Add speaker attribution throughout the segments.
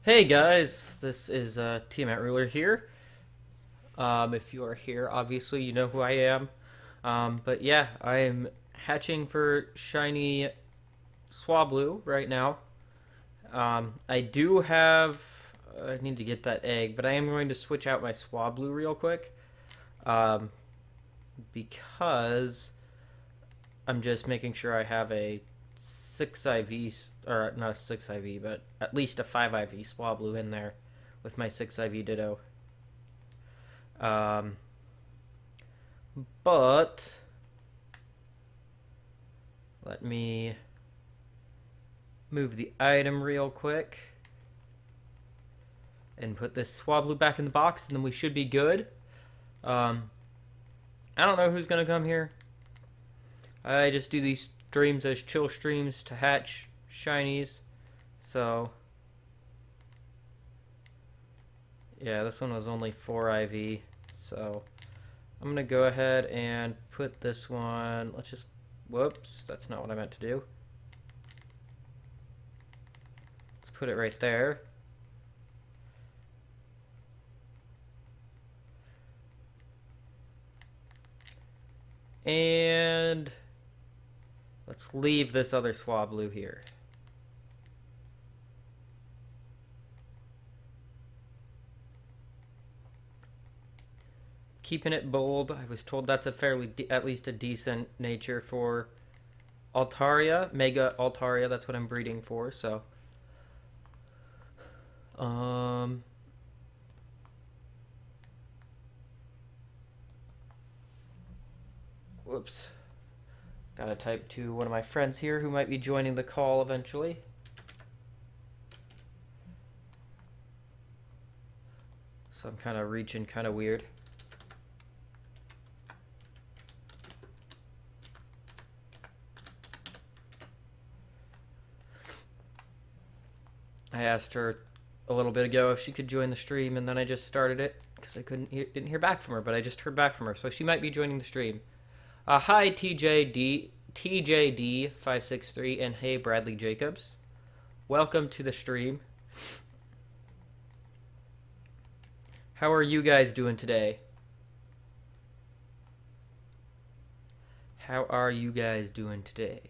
Speaker 1: Hey guys, this is TiamatRuler here. If you are here, obviously you know who I am. But yeah, I am hatching for shiny Swablu right now. I do have. I need to get that egg, but I am going to switch out my Swablu real quick. Um, because I'm just making sure I have a 6 IV, or not a 6 IV, but at least a 5 IV Swablu in there with my 6 IV Ditto. Um, but let me move the item real quick and put this Swablu back in the box, and then we should be good. I don't know who's gonna come here. I just do these streams as chill streams to hatch shinies. So yeah, this one was only 4 IV. So I'm gonna go ahead and put this one. Let's just. Whoops, that's not what I meant to do. Let's put it right there. And let's leave this other Swablu here. Keeping it bold. I was told that's a fairly, at least a decent nature for Altaria, Mega Altaria. That's what I'm breeding for. So, whoops. Gotta type to one of my friends here who might be joining the call eventually. So I'm kind of reaching kind of weird. I asked her a little bit ago if she could join the stream, and then I just started it because I didn't hear back from her, but I just heard back from her, so she might be joining the stream. Hi TJD563, and hey Bradley Jacobs. Welcome to the stream. How are you guys doing today? How are you guys doing today?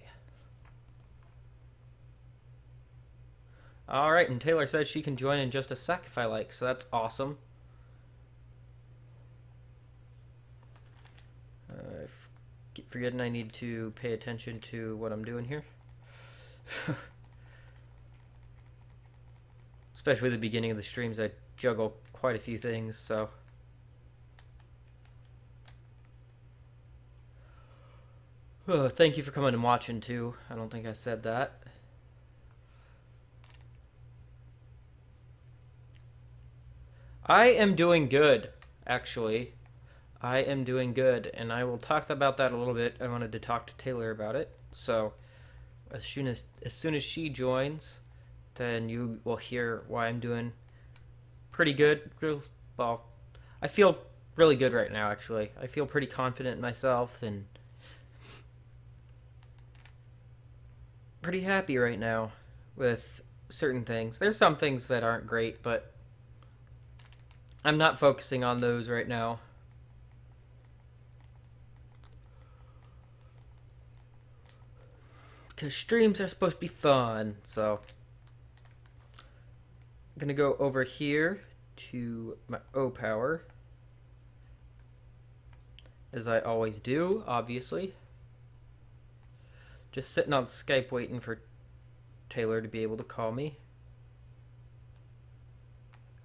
Speaker 1: Alright, and Taylor says she can join in just a sec if I like, so that's awesome. I keep forgetting I need to pay attention to what I'm doing here. Especially the beginning of the streams, I juggle quite a few things, so. Oh, thank you for coming and watching too. I don't think I said that. I am doing good, actually. I am doing good, and I will talk about that a little bit. I wanted to talk to Taylor about it. So, as soon as she joins, then you will hear why I'm doing pretty good. Well, I feel really good right now, actually. I feel pretty confident in myself and pretty happy right now with certain things. There's some things that aren't great, but I'm not focusing on those right now. Because streams are supposed to be fun, so. I'm going to go over here to my O power. As I always do, obviously. Just sitting on Skype waiting for Taylor to be able to call me.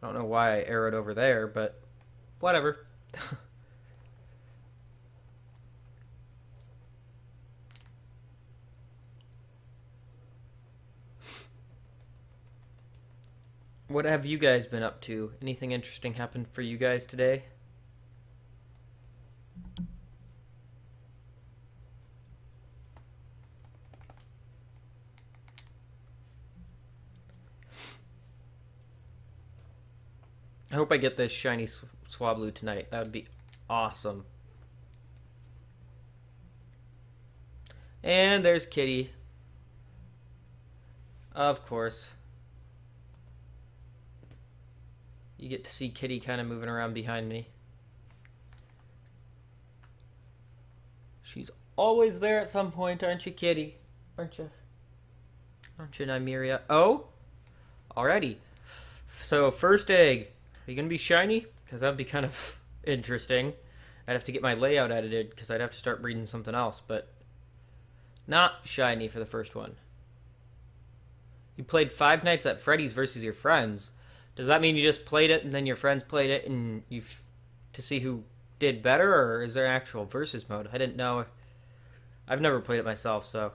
Speaker 1: I don't know why I arrowed over there, but whatever. What have you guys been up to? Anything interesting happened for you guys today? I hope I get this shiny Swablu tonight. That would be awesome. And there's Kitty. Of course. You get to see Kitty kind of moving around behind me. She's always there at some point, aren't you, Kitty? Aren't you? Aren't you, Nymeria? Oh! Alrighty. So, first egg. Are you going to be shiny? Because that would be kind of interesting. I'd have to get my layout edited because I'd have to start breeding something else, but not shiny for the first one. You played Five Nights at Freddy's versus your friends. Does that mean you just played it and then your friends played it and to see who did better, or is there an actual versus mode? I didn't know. I've never played it myself, so.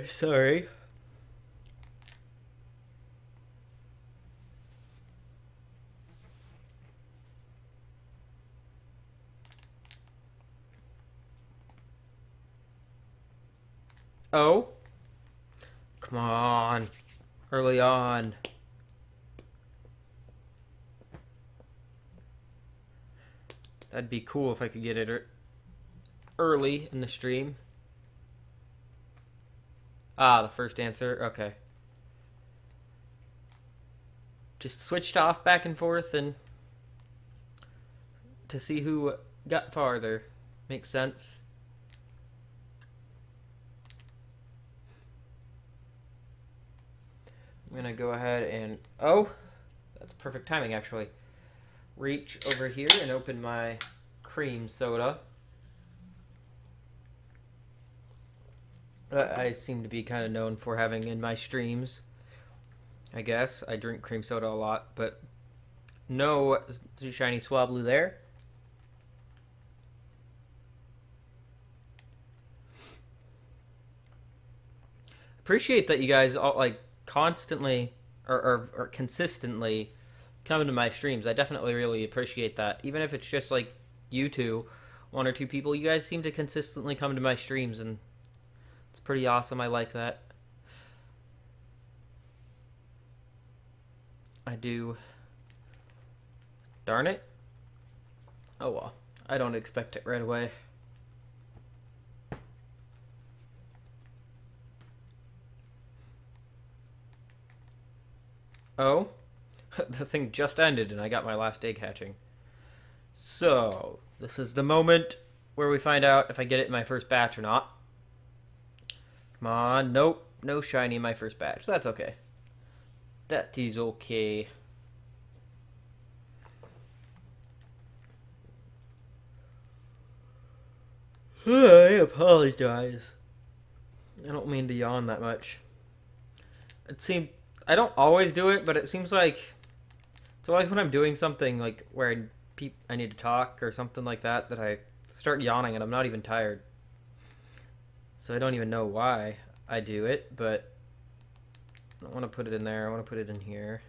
Speaker 1: Sorry. Oh? Come on. Early on. That'd be cool if I could get it early in the stream. Ah, the first answer. Okay. Just switched off back and forth and to see who got farther. Makes sense. I'm gonna go ahead and... Oh! That's perfect timing, actually. Reach over here and open my cream soda. I seem to be kind of known for having in my streams. I guess. I drink cream soda a lot, but no shiny Swablu there. Appreciate that you guys all like constantly or consistently come into my streams. I definitely really appreciate that. Even if it's just like you two, one or two people, you guys seem to consistently come to my streams, and it's pretty awesome. I like that. I do. Darn it. Oh well. I don't expect it right away. Oh? The thing just ended and I got my last egg hatching. So, this is the moment where we find out if I get it in my first batch or not. Come on. Nope. No shiny in my first batch. That's okay. That is okay. I apologize. I don't mean to yawn that much. It seemed... I don't always do it, but it seems like... It's always when I'm doing something like where I need to talk or something like that that I start yawning and I'm not even tired. So I don't even know why I do it, but... I don't want to put it in there. I want to put it in here.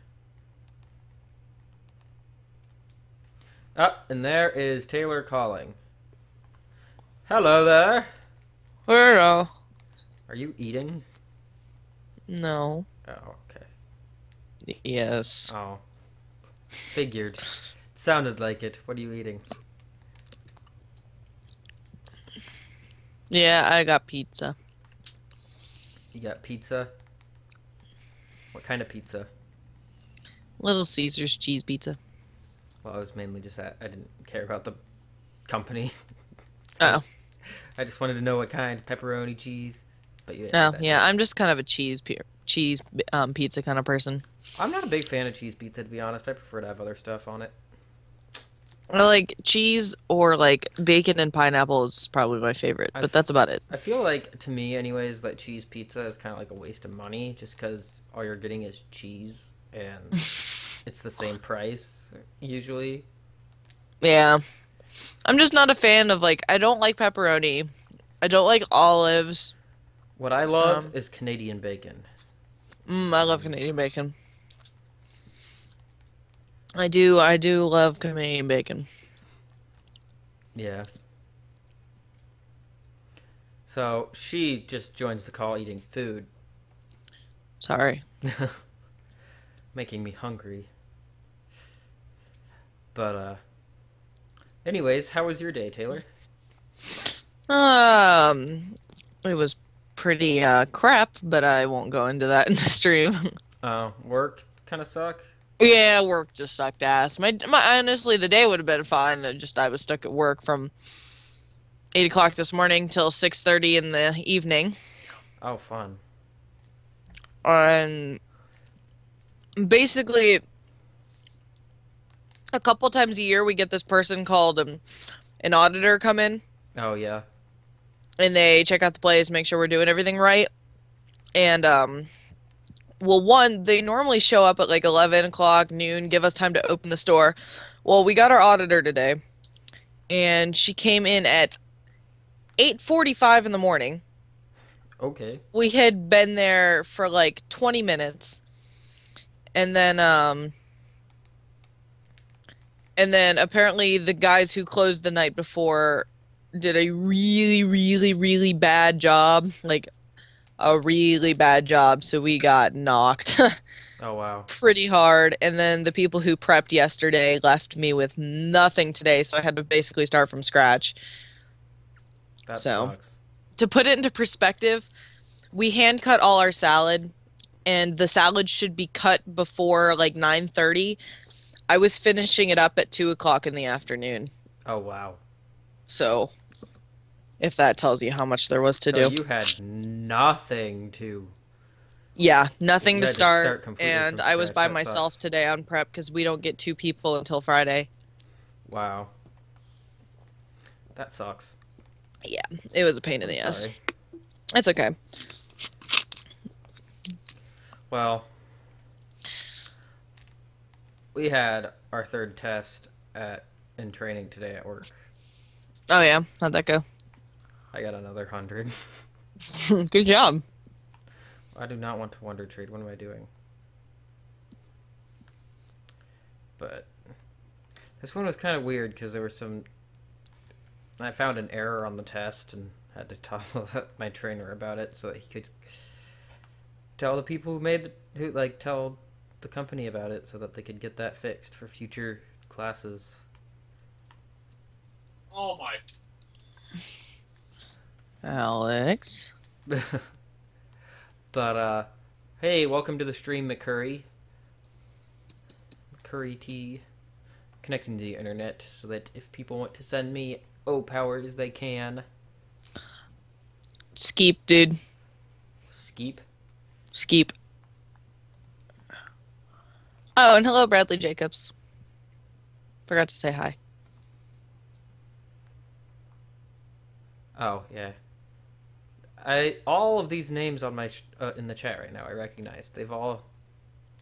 Speaker 1: Ah, and there is Taylor calling. Hello there.
Speaker 2: Hello.
Speaker 1: Are you eating?
Speaker 2: No.
Speaker 1: Oh, okay.
Speaker 2: Yes.
Speaker 1: Oh. Figured. It sounded like it. What are you eating?
Speaker 2: Yeah, I got pizza.
Speaker 1: You got pizza? What kind of pizza?
Speaker 2: Little Caesar's cheese pizza.
Speaker 1: Well, I was mainly just I didn't care about the company.
Speaker 2: Oh.
Speaker 1: I just wanted to know what kind. Pepperoni, cheese. But you
Speaker 2: Oh,
Speaker 1: that
Speaker 2: yeah,
Speaker 1: too.
Speaker 2: I'm just kind of a cheese pizza kind of person.
Speaker 1: I'm not a big fan of cheese pizza, to be honest. I prefer to have other stuff on it.
Speaker 2: I like cheese or like bacon and pineapple is probably my favorite, but that's about it.
Speaker 1: I feel like, to me anyways, that cheese pizza is kind of like a waste of money just because all you're getting is cheese and it's the same price, usually.
Speaker 2: Yeah. I'm just not a fan of like, I don't like pepperoni. I don't like olives.
Speaker 1: What I love is Canadian bacon.
Speaker 2: I love Canadian bacon. I do love Canadian bacon.
Speaker 1: Yeah. So, she just joins the call eating food.
Speaker 2: Sorry.
Speaker 1: Making me hungry. But, anyways, how was your day, Taylor?
Speaker 2: It was pretty crap, but I won't go into that in the stream.
Speaker 1: Oh, work kind of suck.
Speaker 2: Yeah, work just sucked ass. My honestly, the day would have been fine. I was stuck at work from 8 o'clock this morning till 6:30 in the evening,
Speaker 1: Oh, fun.
Speaker 2: and basically a couple times a year we get this person called an auditor come in,
Speaker 1: Oh yeah.
Speaker 2: and they check out the plays, make sure we're doing everything right, and well, one, they normally show up at like 11 o'clock, noon, give us time to open the store. Well, we got our auditor today, and she came in at 8:45 in the morning.
Speaker 1: Okay.
Speaker 2: We had been there for like 20 minutes, and then apparently the guys who closed the night before did a really, really, really bad job, like a really bad job, so we got knocked
Speaker 1: Oh wow.
Speaker 2: pretty hard. And then the people who prepped yesterday left me with nothing today, so I had to basically start from scratch.
Speaker 1: That
Speaker 2: So,
Speaker 1: sucks.
Speaker 2: to put it into perspective, we hand cut all our salad, and the salad should be cut before like 9:30. I was finishing it up at 2 o'clock in the afternoon.
Speaker 1: Oh wow.
Speaker 2: So, if that tells you how much there was to
Speaker 1: So
Speaker 2: do.
Speaker 1: you had nothing to.
Speaker 2: Yeah, nothing
Speaker 1: You
Speaker 2: to
Speaker 1: had to
Speaker 2: start,
Speaker 1: start completely
Speaker 2: and
Speaker 1: from
Speaker 2: I was
Speaker 1: scratch.
Speaker 2: by
Speaker 1: That
Speaker 2: myself
Speaker 1: sucks.
Speaker 2: today on prep because we don't get two people until Friday.
Speaker 1: Wow. That sucks.
Speaker 2: Yeah, it was a pain in
Speaker 1: I'm
Speaker 2: the ass.
Speaker 1: sorry.
Speaker 2: It's okay.
Speaker 1: Well, we had our third test at in training today at work.
Speaker 2: Oh yeah, how'd that go?
Speaker 1: I got another 100.
Speaker 2: Good job.
Speaker 1: I do not want to wonder trade. What am I doing? But this one was kind of weird because there was some. I found an error on the test and had to tell my trainer about it so that he could tell the people who made tell the company about it so that they could get that fixed for future classes.
Speaker 3: Oh my.
Speaker 2: Alex.
Speaker 1: But hey, welcome to the stream, McCurry. McCurry T. Connecting to the internet so that if people want to send me powers, they can.
Speaker 2: Skeep, dude.
Speaker 1: Skeep.
Speaker 2: Skeep. Oh, and hello, Bradley Jacobs. Forgot to say hi.
Speaker 1: Oh yeah. All of these names on my in the chat right now I recognize. They've all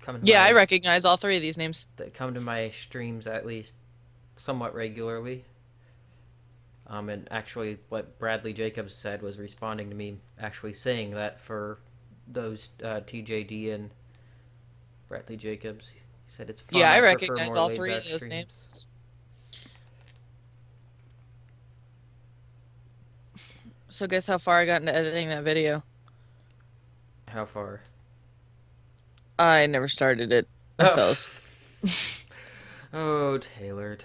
Speaker 1: come to
Speaker 2: Yeah, I
Speaker 1: my
Speaker 2: recognize all three of these names.
Speaker 1: that come to my streams at least somewhat regularly. And actually, what Bradley Jacobs said was responding to me actually saying that for those TJD and Bradley Jacobs. He said it's fun.
Speaker 2: Yeah, I
Speaker 1: prefer
Speaker 2: recognize
Speaker 1: more
Speaker 2: all
Speaker 1: laid
Speaker 2: three
Speaker 1: back
Speaker 2: of those
Speaker 1: streams.
Speaker 2: names. So guess how far I got into editing that video?
Speaker 1: How far?
Speaker 2: I never started it. I fell asleep.
Speaker 1: Oh, Taylor.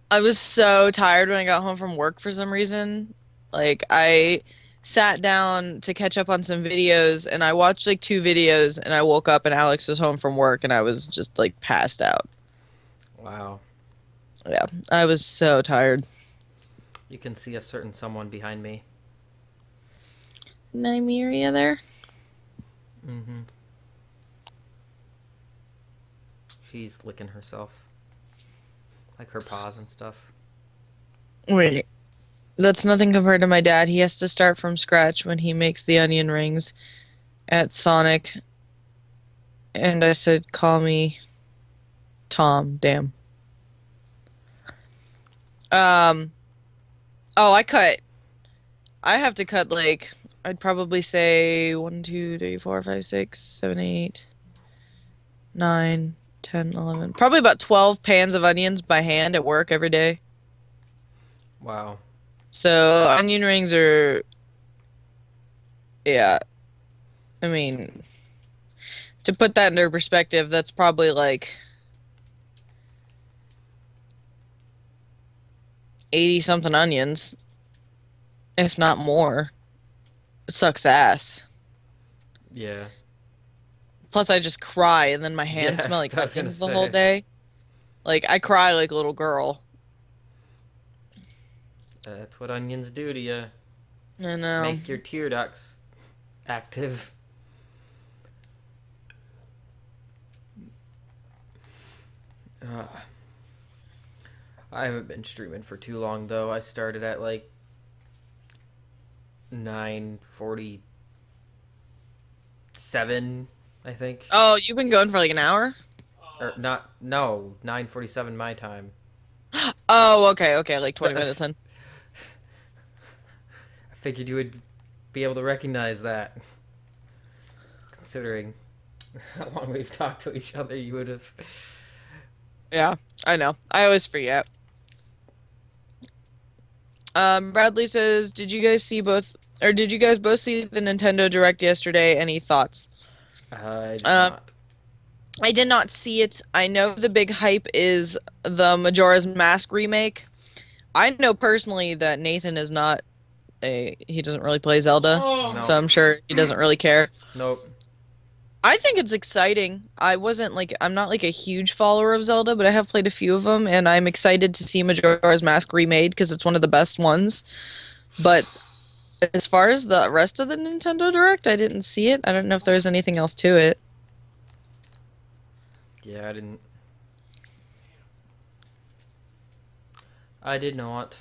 Speaker 2: I was so tired when I got home from work for some reason. Like, I sat down to catch up on some videos, and I watched like two videos, and I woke up and Alex was home from work, and I was just like passed out.
Speaker 1: Wow.
Speaker 2: Yeah, I was so tired.
Speaker 1: You can see a certain someone behind me.
Speaker 2: Nymeria there?
Speaker 1: Mm-hmm. She's licking herself. Like her paws and stuff.
Speaker 2: Wait, that's nothing compared to my dad. He has to start from scratch when he makes the onion rings at Sonic. And I said, call me Tom, damn. Oh, I have to cut like, I'd probably say 1, 2, 3, 4, 5, 6, 7, 8, 9, 10, 11. Probably about 12 pans of onions by hand at work every day.
Speaker 1: Wow.
Speaker 2: So onion rings are, yeah. I mean, to put that into perspective, that's probably like 80 something onions, if not more. sucks ass.
Speaker 1: Yeah.
Speaker 2: Plus, I just cry, and then my hands
Speaker 1: Yeah,
Speaker 2: smell like
Speaker 1: I was gonna
Speaker 2: onions the whole
Speaker 1: say.
Speaker 2: day. Like, I cry like a little girl.
Speaker 1: That's what onions do to you.
Speaker 2: I know.
Speaker 1: Make your tear ducts active. Uh, I haven't been streaming for too long though. I started at like 9:47, I think.
Speaker 2: Oh, you've been going for like an hour?
Speaker 1: Or not? No, 9:47 my time.
Speaker 2: Oh, okay, okay, like 20
Speaker 1: I
Speaker 2: minutes then.
Speaker 1: figured you would be able to recognize that, considering how long we've talked to each other. You would have.
Speaker 2: Yeah, I know. I always forget. Bradley says, did you guys see both, or did you guys both see the Nintendo Direct yesterday? Any thoughts?
Speaker 1: I did
Speaker 2: Um,
Speaker 1: not.
Speaker 2: I did not see it. I know the big hype is the Majora's Mask remake. I know personally that Nathan is not he doesn't really play Zelda, so
Speaker 1: No.
Speaker 2: I'm sure he doesn't really care.
Speaker 1: Nope.
Speaker 2: I think it's exciting. I'm not like a huge follower of Zelda, but I have played a few of them, and I'm excited to see Majora's Mask remade because it's one of the best ones. But as far as the rest of the Nintendo Direct, I didn't see it. I don't know if there's anything else to it.
Speaker 1: Yeah, I didn't. I did not.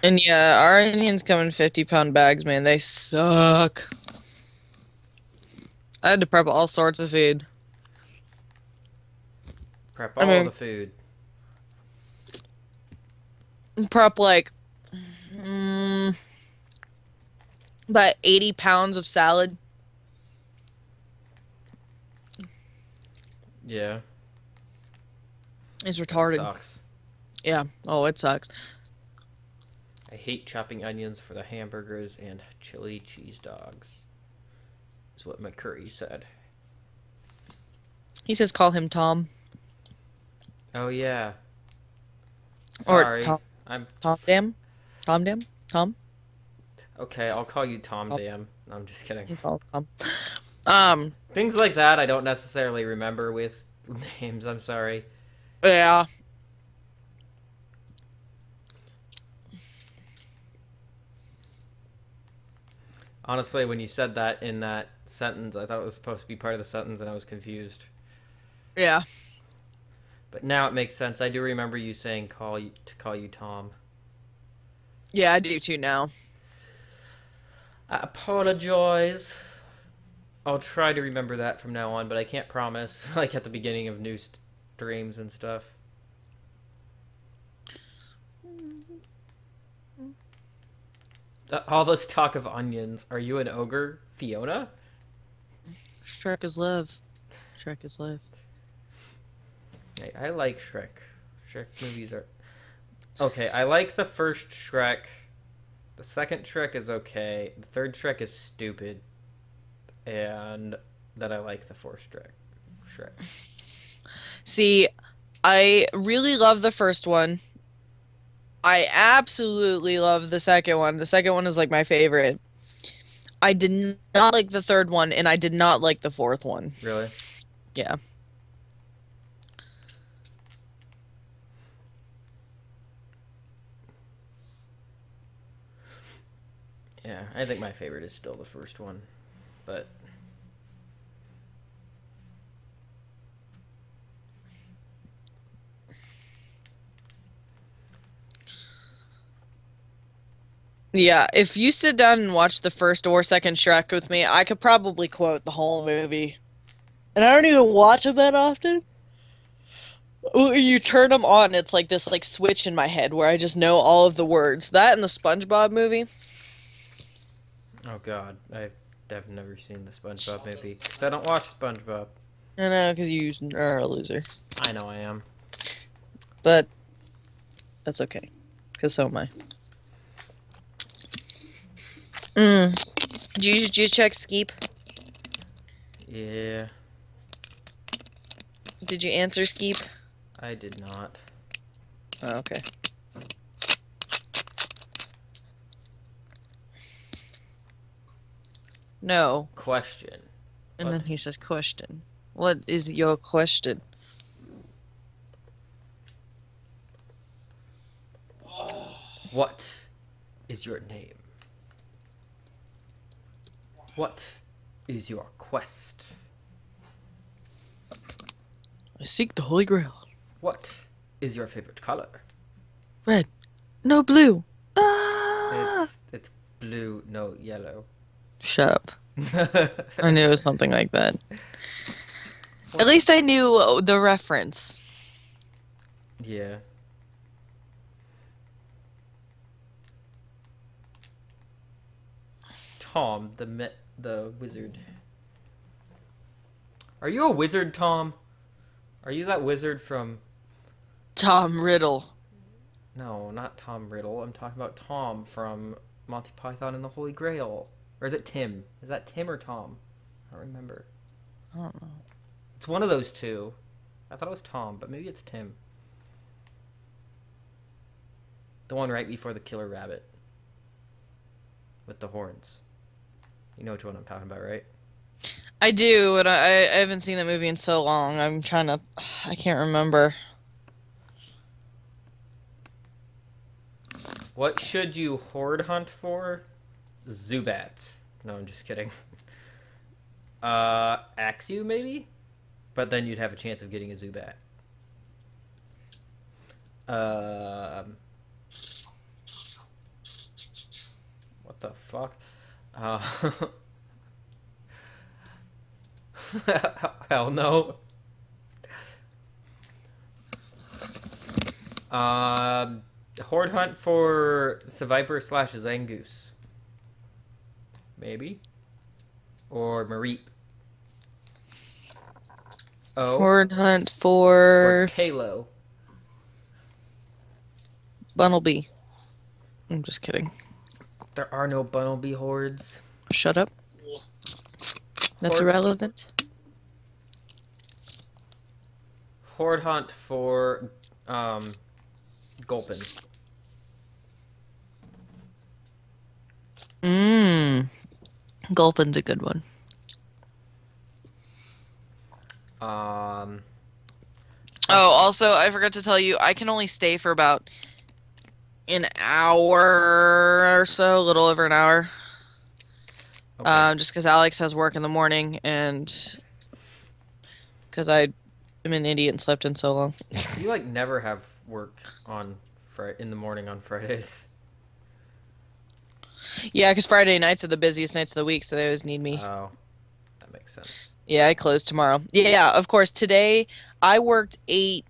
Speaker 2: And yeah, our onions come in 50-pound bags, man. They suck. I had to prep all sorts of food.
Speaker 1: Prep
Speaker 2: I
Speaker 1: all
Speaker 2: mean,
Speaker 1: the food.
Speaker 2: prep like mm, about 80 pounds of salad.
Speaker 1: Yeah,
Speaker 2: It's
Speaker 1: that
Speaker 2: retarded.
Speaker 1: sucks.
Speaker 2: Yeah. Oh, it sucks.
Speaker 1: I hate chopping onions for the hamburgers and chili cheese dogs. Is what McCurry said.
Speaker 2: He says call him Tom.
Speaker 1: Oh yeah.
Speaker 2: Or
Speaker 1: Sorry.
Speaker 2: Tom.
Speaker 1: I'm
Speaker 2: Tom Dam? Tom Dam? Tom?
Speaker 1: okay. I'll call you Tom
Speaker 2: Tom.
Speaker 1: Dam. No, I'm just kidding.
Speaker 2: You call him Tom.
Speaker 1: Things like that I don't necessarily remember with names. I'm sorry.
Speaker 2: Yeah.
Speaker 1: Honestly, when you said that in that sentence, I thought it was supposed to be part of the sentence, and I was confused.
Speaker 2: Yeah.
Speaker 1: But now it makes sense. I do remember you saying to call you Tom.
Speaker 2: Yeah, I do too now.
Speaker 1: I apologize. I'll try to remember that from now on, but I can't promise. Like at the beginning of new streams and stuff. All this talk of onions. Are you an ogre, Fiona?
Speaker 2: Shrek is love. Shrek is love.
Speaker 1: Hey, I like Shrek. Shrek movies are okay. I like the first Shrek. The second Shrek is okay. The third Shrek is stupid, and then I like the fourth Shrek. Shrek.
Speaker 2: See, I really love the first one. I absolutely love the second one. The second one is like my favorite. I did not like the third one, and I did not like the fourth one.
Speaker 1: Really?
Speaker 2: Yeah.
Speaker 1: Yeah, I think my favorite is still the first one, but
Speaker 2: Yeah, if you sit down and watch the first or second Shrek with me, I could probably quote the whole movie. And I don't even watch them that often. When you turn them on, it's like this like switch in my head where I just know all of the words. That and the SpongeBob movie.
Speaker 1: oh god, I've never seen the SpongeBob movie because I don't watch SpongeBob.
Speaker 2: I know, because you are a loser.
Speaker 1: I know I am.
Speaker 2: But that's okay, because so am I. Did you check Skeep?
Speaker 1: Yeah,
Speaker 2: Did you answer Skeep?
Speaker 1: I did not.
Speaker 2: Oh, okay. No.
Speaker 1: Question.
Speaker 2: And then
Speaker 1: What?
Speaker 2: he says, question. What is your question?
Speaker 1: What is your name? What is your quest?
Speaker 2: I seek the Holy Grail.
Speaker 1: What is your favorite color?
Speaker 2: Red. No blue. Ah!
Speaker 1: It's blue, no yellow.
Speaker 2: Shut up. I knew it was something like that. At
Speaker 1: What?
Speaker 2: least I knew the reference.
Speaker 1: Yeah. Tom, the wizard. Are you a wizard, Tom? Are you that wizard from...
Speaker 2: Tom Riddle.
Speaker 1: No, not Tom Riddle. I'm talking about Tom from Monty Python and the Holy Grail. Or is it Tim? Is that Tim or Tom? I don't remember.
Speaker 2: I don't know.
Speaker 1: It's one of those two. I thought it was Tom, but maybe it's Tim. The one right before the killer rabbit. With the horns. You know which one I'm talking about, right?
Speaker 2: I do, and I haven't seen that movie in so long. I'm trying to... I can't remember.
Speaker 1: What should you horde hunt for? Zubats. No, I'm just kidding. Axew, maybe? But then you'd have a chance of getting a Zubat. What the fuck? Hell no. Horde hunt for Seviper / Zangoose. Maybe. Or Mareep. Oh.
Speaker 2: Horde hunt
Speaker 1: Or
Speaker 2: for
Speaker 1: Kalo.
Speaker 2: Bunnelby. I'm just kidding.
Speaker 1: There are no Bunnelby hordes.
Speaker 2: Shut up. That's
Speaker 1: Horde,
Speaker 2: irrelevant.
Speaker 1: horde hunt for Gulpin.
Speaker 2: Gulpin's a good one. Oh, also, I forgot to tell you, I can only stay for about an hour or so, a little over an hour.
Speaker 1: Okay.
Speaker 2: Just because Alex has work in the morning and because I am an idiot and slept in so long.
Speaker 1: You like never have work on in the morning on Fridays.
Speaker 2: Yeah, because Friday nights are the busiest nights of the week, so they always need me.
Speaker 1: Oh, that makes sense.
Speaker 2: Yeah, I close tomorrow. Yeah, of course. Today I worked 8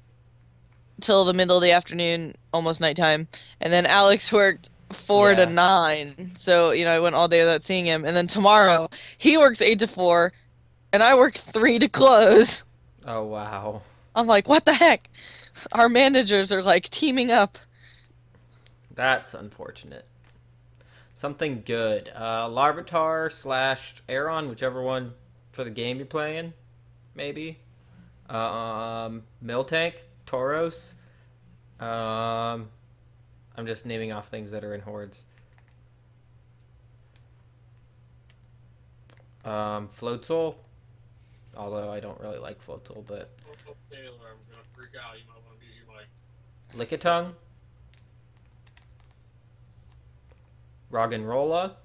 Speaker 2: till the middle of the afternoon, almost nighttime, and then Alex worked 4 to
Speaker 1: Yeah.
Speaker 2: 9. So, I went all day without seeing him. And then tomorrow he works 8 to 4, and I work 3 to close.
Speaker 1: Oh, wow.
Speaker 2: I'm like, what the heck? Our managers are like teaming up.
Speaker 1: That's unfortunate. Something good. Larvitar / Aeron, whichever one for the game you're playing, maybe. Miltank, Tauros. I'm just naming off things that are in hordes. Floatzel, although I don't really like Floatzel, but
Speaker 3: Taylor, I'm gonna freak out. You might want to mute your mic.
Speaker 1: Lickitung, Roggenrola,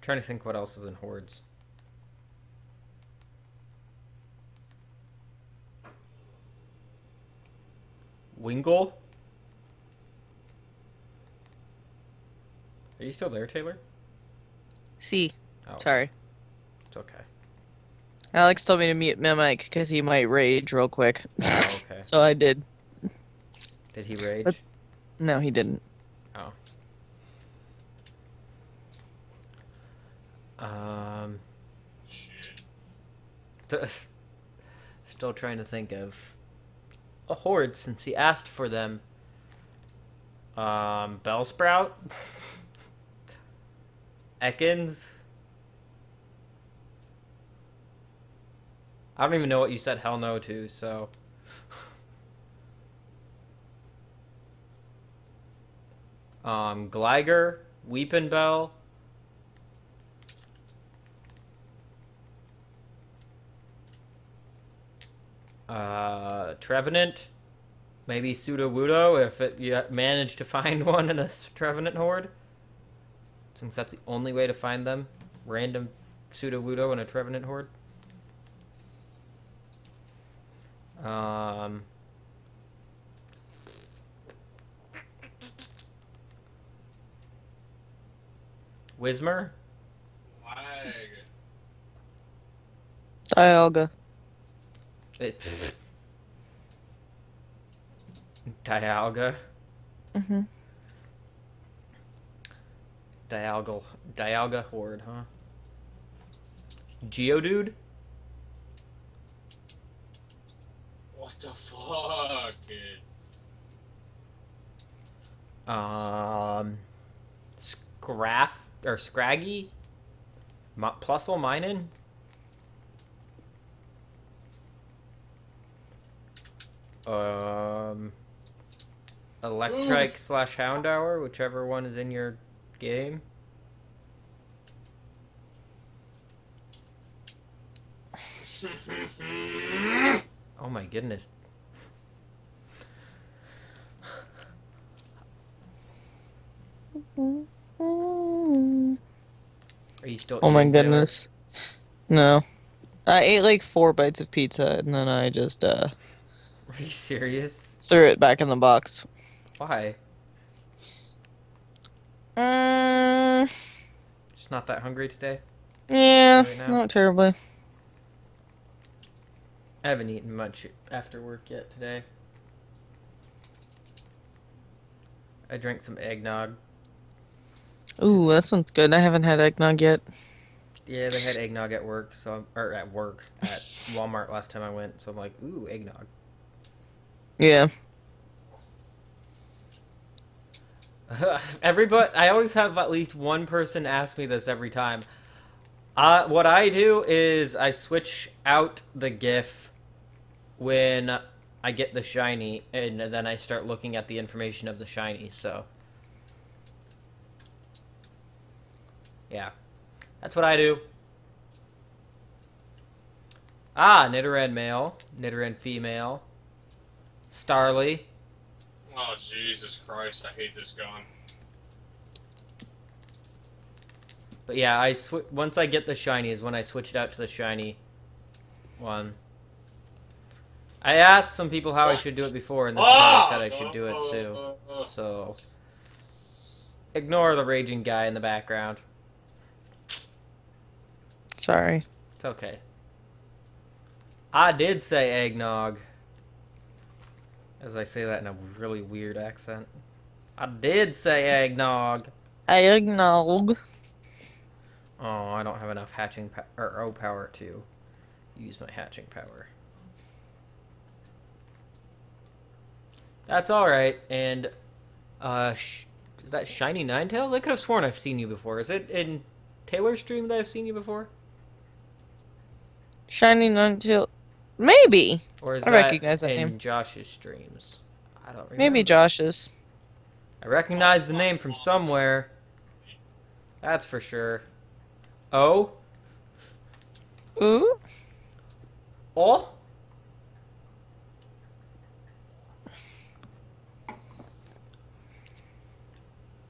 Speaker 1: trying to think what else is in hordes. Wingull? Are you still there, Taylor?
Speaker 2: See,
Speaker 1: Oh,
Speaker 2: sorry.
Speaker 1: it's okay.
Speaker 2: Alex told me to mute my mic because he might rage real quick.
Speaker 1: Oh, okay.
Speaker 2: So I did.
Speaker 1: Did he rage?
Speaker 2: But- No, he didn't.
Speaker 1: Oh. Still trying to think of a horde since he asked for them. Bellsprout, Ekans, I don't even know what you said hell no to, so. Gligar, Weepin' Bell. Trevenant. Maybe Sudowoodo if you manage to find one in a Trevenant horde. Since that's the only way to find them. Random Sudowoodo in a Trevenant horde. Whismer?
Speaker 3: Lag.
Speaker 2: Dialga.
Speaker 1: Dialga.
Speaker 2: Mm-hmm.
Speaker 1: Dialga horde, huh? Geodude?
Speaker 3: What the fuck, kid?
Speaker 1: Scraff or Scraggy? Plusle Minin? Electrike / Houndour, whichever one is in your game. Oh my goodness. Are you still
Speaker 2: Oh my
Speaker 1: eating, Taylor?
Speaker 2: goodness. No. I ate like 4 bites of pizza and then I just
Speaker 1: Are you serious?
Speaker 2: threw it back in the box.
Speaker 1: Why?
Speaker 2: Mm,
Speaker 1: Just not that hungry today?
Speaker 2: yeah,
Speaker 1: Right now?
Speaker 2: not terribly.
Speaker 1: I haven't eaten much after work yet today. I drank some eggnog.
Speaker 2: Ooh, that sounds good. I haven't had eggnog yet.
Speaker 1: Yeah, they had eggnog at work, or at Walmart last time I went, so I'm like, ooh, eggnog.
Speaker 2: Yeah.
Speaker 1: Everybody, I always have at least one person ask me this every time. What I do is I switch out the GIF when I get the shiny, and then I start looking at the information of the shiny, so. Yeah. That's what I do. Nidoran male, Nidoran female, Starly.
Speaker 3: Oh, Jesus Christ, I hate this gun.
Speaker 1: But yeah, once I get the shiny is when I switch it out to the shiny one. I asked some people how I should do it before, and this is how they said I should do it too. So, ignore the raging guy in the background.
Speaker 2: Sorry.
Speaker 1: It's okay. I did say eggnog. As I say that in a really weird accent. I did say eggnog.
Speaker 2: Eggnog.
Speaker 1: Oh, I don't have enough hatching or O power to use my hatching power. That's alright. And, is that Shiny Ninetales? I could have sworn I've seen you before. Is it in Taylor's stream that I've seen you before?
Speaker 2: Shiny Ninetales. Maybe.
Speaker 1: Or is
Speaker 2: I
Speaker 1: that
Speaker 2: recognize that
Speaker 1: in
Speaker 2: name.
Speaker 1: Josh's streams? I don't remember.
Speaker 2: Maybe Josh's.
Speaker 1: I recognize the name from somewhere. That's for sure. Oh?
Speaker 2: Ooh.
Speaker 1: Oh?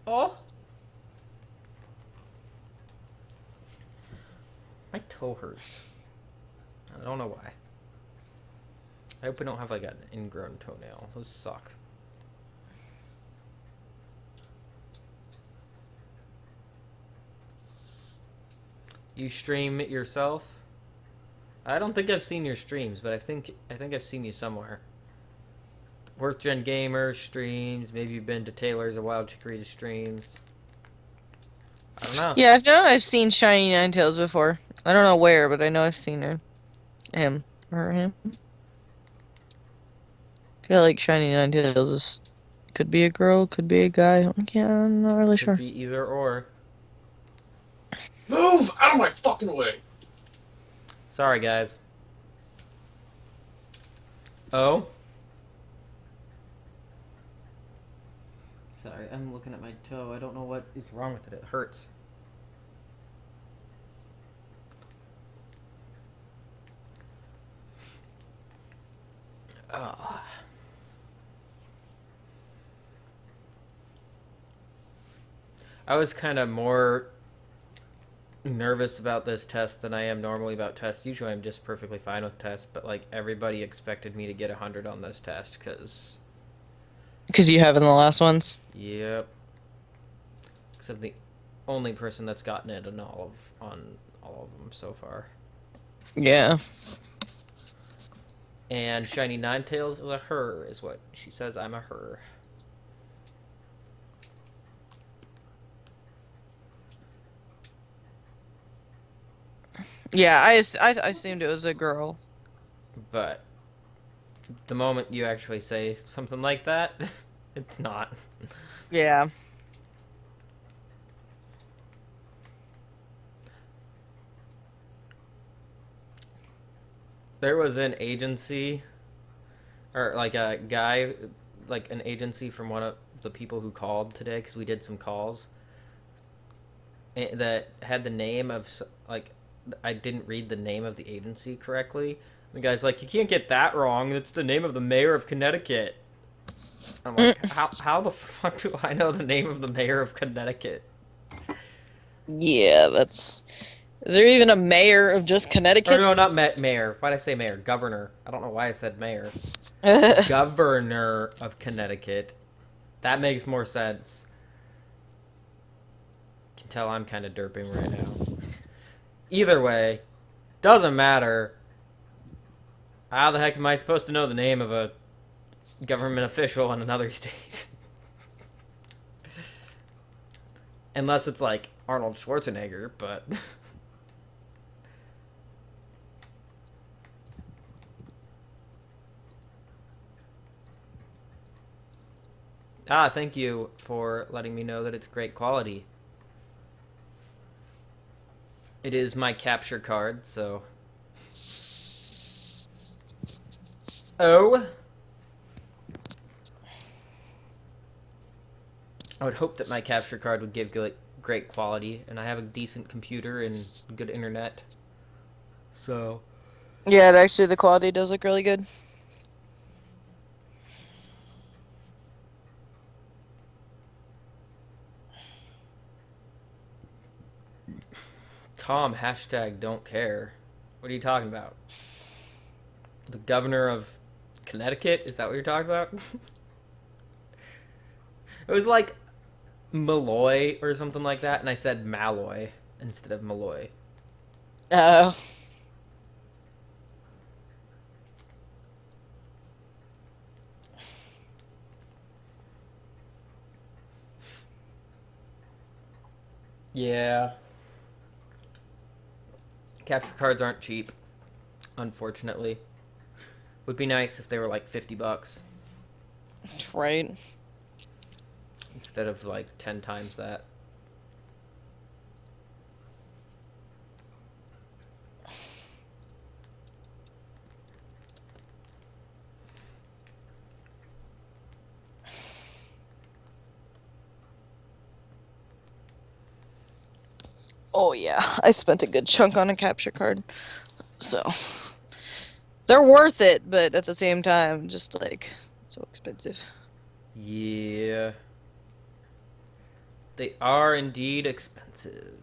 Speaker 1: Oh? My toe hurts. I don't know why. I hope we don't have like an ingrown toenail. Those suck. You stream it yourself? I don't think I've seen your streams, but I think I've seen you somewhere. Worth Gen Gamer streams. Maybe you've been to Taylor's or Wild Chikorita streams. I don't know.
Speaker 2: Yeah, I've seen Shiny Ninetales before. I don't know where, but I know I've seen her. Him. Or him. I feel like Shiny Ninetales is... could be a girl, could be a guy. I'm not really
Speaker 1: Could
Speaker 2: sure.
Speaker 1: be either or.
Speaker 3: Move out of my fucking way!
Speaker 1: Sorry, guys. Oh? Sorry, I'm looking at my toe. I don't know what is wrong with it. It hurts. Oh. I was kind of more nervous about this test than I am normally about tests. Usually I'm just perfectly fine with tests, but like everybody expected me to get 100 on this test because...
Speaker 2: Because you have in the last ones?
Speaker 1: Yep. Except the only person that's gotten it on all of them so far.
Speaker 2: Yeah.
Speaker 1: And Shiny Ninetales is a her, is what she says. I'm a her.
Speaker 2: Yeah, I assumed it was a girl.
Speaker 1: But the moment you actually say something like that, it's not.
Speaker 2: Yeah.
Speaker 1: There was an agency, or like a guy, like an agency from one of the people who called today, because we did some calls, that had the name of, like, I didn't read the name of the agency correctly. The guy's like, you can't get that wrong. That's the name of the mayor of Connecticut. I'm like, how the fuck do I know the name of the mayor of Connecticut?
Speaker 2: Yeah, that's... Is there even a mayor of just Connecticut?
Speaker 1: Or no, not mayor. Why'd I say mayor? Governor. I don't know why I said mayor. Governor of Connecticut. That makes more sense. You can tell I'm kind of derping right now. Either way, doesn't matter. How the heck am I supposed to know the name of a government official in another state? Unless it's like Arnold Schwarzenegger, but... thank you for letting me know that it's great quality. It is my capture card, so... Oh! I would hope that my capture card would give great quality, and I have a decent computer and good internet. So...
Speaker 2: Yeah, actually the quality does look really good.
Speaker 1: Tom, hashtag don't care. What are you talking about? The governor of Connecticut? Is that what you're talking about? It was like Malloy or something like that, and I said Malloy instead of Malloy.
Speaker 2: Oh.
Speaker 1: Yeah. Capture cards aren't cheap, unfortunately. Would be nice if they were like $50
Speaker 2: Right.
Speaker 1: instead of like 10 times that.
Speaker 2: Oh yeah, I spent a good chunk on a capture card. So they're worth it, but at the same time, just like so expensive.
Speaker 1: Yeah. They are indeed expensive.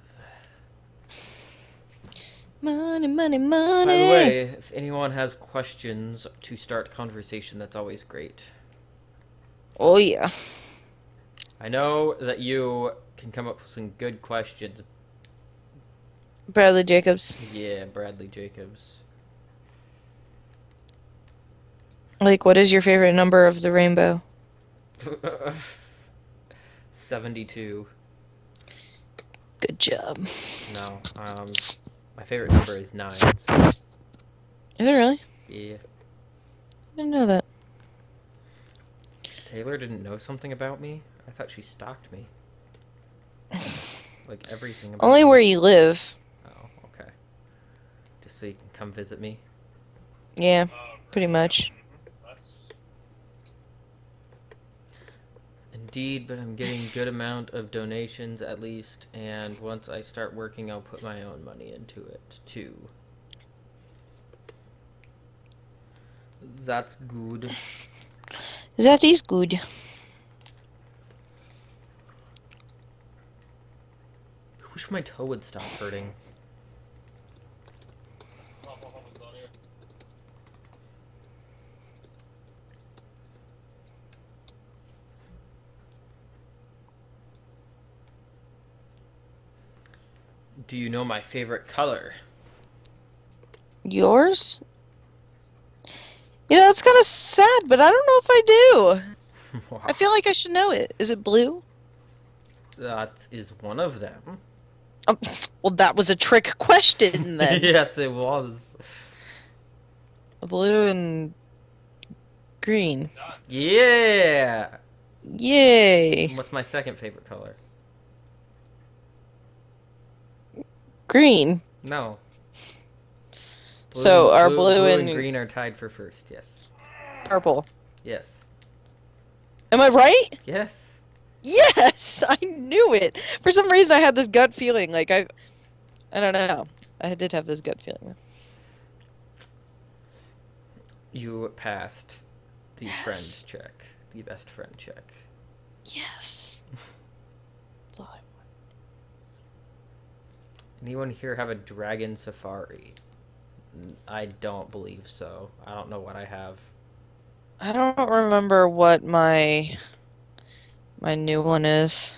Speaker 2: Money, money, money.
Speaker 1: By the way, if anyone has questions to start conversation, that's always great.
Speaker 2: Oh yeah.
Speaker 1: I know that you can come up with some good questions.
Speaker 2: Bradley Jacobs.
Speaker 1: Yeah, Bradley Jacobs.
Speaker 2: Like, what is your favorite number of the rainbow?
Speaker 1: 72.
Speaker 2: Good job.
Speaker 1: No, my favorite number is 9. So,
Speaker 2: Is it really?
Speaker 1: yeah.
Speaker 2: I didn't know that.
Speaker 1: Taylor didn't know something about me? I thought she stalked me. Like everything about
Speaker 2: Only
Speaker 1: me.
Speaker 2: where you live.
Speaker 1: Oh, okay. Just so you can come visit me.
Speaker 2: Yeah, pretty much.
Speaker 1: Indeed, but I'm getting good amount of donations at least, and once I start working, I'll put my own money into it too. That's good.
Speaker 2: That is good.
Speaker 1: I wish my toe would stop hurting. Do you know my favorite color?
Speaker 2: Yours? You know, that's kind of sad, but I don't know if I do. I feel like I should know it. Is it blue?
Speaker 1: That is one of them.
Speaker 2: Oh, well, that was a trick question then.
Speaker 1: Yes, it was.
Speaker 2: Blue and green.
Speaker 1: Yeah!
Speaker 2: Yay.
Speaker 1: What's my second favorite color?
Speaker 2: Green.
Speaker 1: No.
Speaker 2: So our blue
Speaker 1: and
Speaker 2: and
Speaker 1: green are tied for first, yes.
Speaker 2: purple.
Speaker 1: Yes.
Speaker 2: Am I right?
Speaker 1: Yes.
Speaker 2: Yes! I knew it. For some reason, I had this gut feeling. Like, I don't know. I did have this gut feeling.
Speaker 1: You passed the
Speaker 2: Yes.
Speaker 1: friend check. The best friend check.
Speaker 2: Yes. That's all I want.
Speaker 1: Anyone here have a dragon safari? I don't believe so. I don't know what I have.
Speaker 2: I don't remember what my new one is.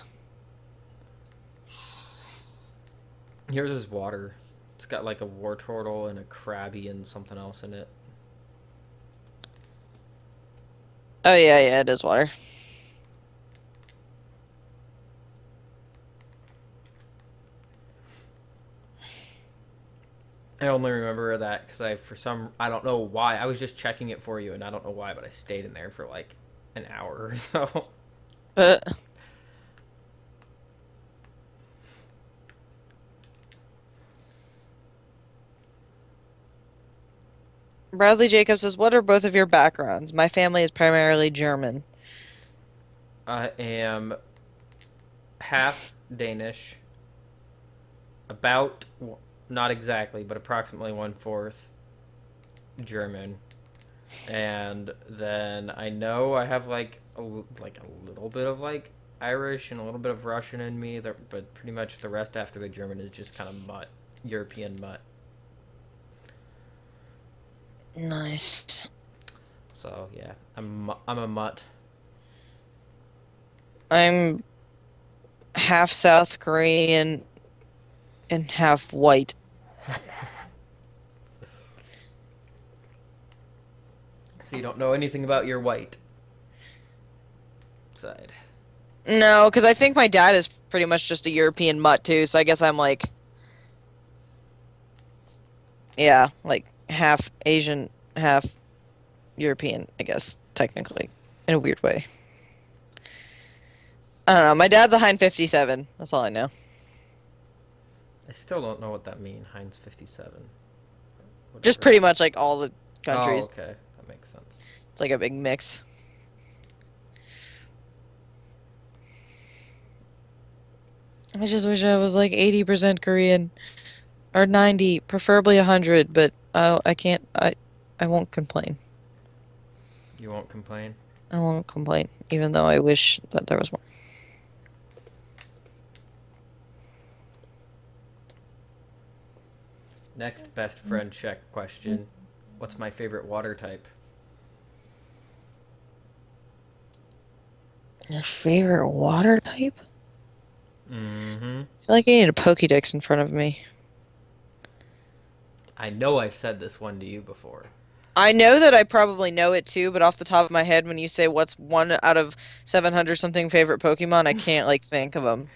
Speaker 1: Yours is water. It's got like a war turtle and a crabby and something else in it.
Speaker 2: Oh, yeah, it is water.
Speaker 1: I only remember that because I don't know why. I was just checking it for you and I don't know why, but I stayed in there for like an hour or so.
Speaker 2: Bradley Jacobs says, what are both of your backgrounds? My family is primarily German.
Speaker 1: I am half Danish, about, not exactly, but approximately 1/4 German, and then I know I have like a little bit of like Irish and a little bit of Russian in me, but pretty much the rest after the German is just kind of mutt, European mutt.
Speaker 2: Nice.
Speaker 1: So yeah, I'm a mutt.
Speaker 2: I'm half South Korean and half white.
Speaker 1: So you don't know anything about your white side.
Speaker 2: No, because I think my dad is pretty much just a European mutt too, so I guess I'm like, yeah, like half Asian, half European, I guess, technically, in a weird way. I don't know. My dad's a Hein 57. That's all I know.
Speaker 1: I still don't know what that means, Heinz 57.
Speaker 2: Just
Speaker 1: Whatever.
Speaker 2: pretty much like all the countries.
Speaker 1: Oh, okay. That makes sense.
Speaker 2: It's like a big mix. I just wish I was like 80% Korean or 90, preferably 100, but I can't. I won't complain.
Speaker 1: You won't complain?
Speaker 2: I won't complain, even though I wish that there was more.
Speaker 1: Next best friend check question. What's my favorite water type?
Speaker 2: Your favorite water type?
Speaker 1: Mm-hmm.
Speaker 2: I feel like I need a Pokédex in front of me.
Speaker 1: I know I've said this one to you before.
Speaker 2: I know that I probably know it too, but off the top of my head, when you say what's one out of 700 something favorite Pokemon, I can't like think of them.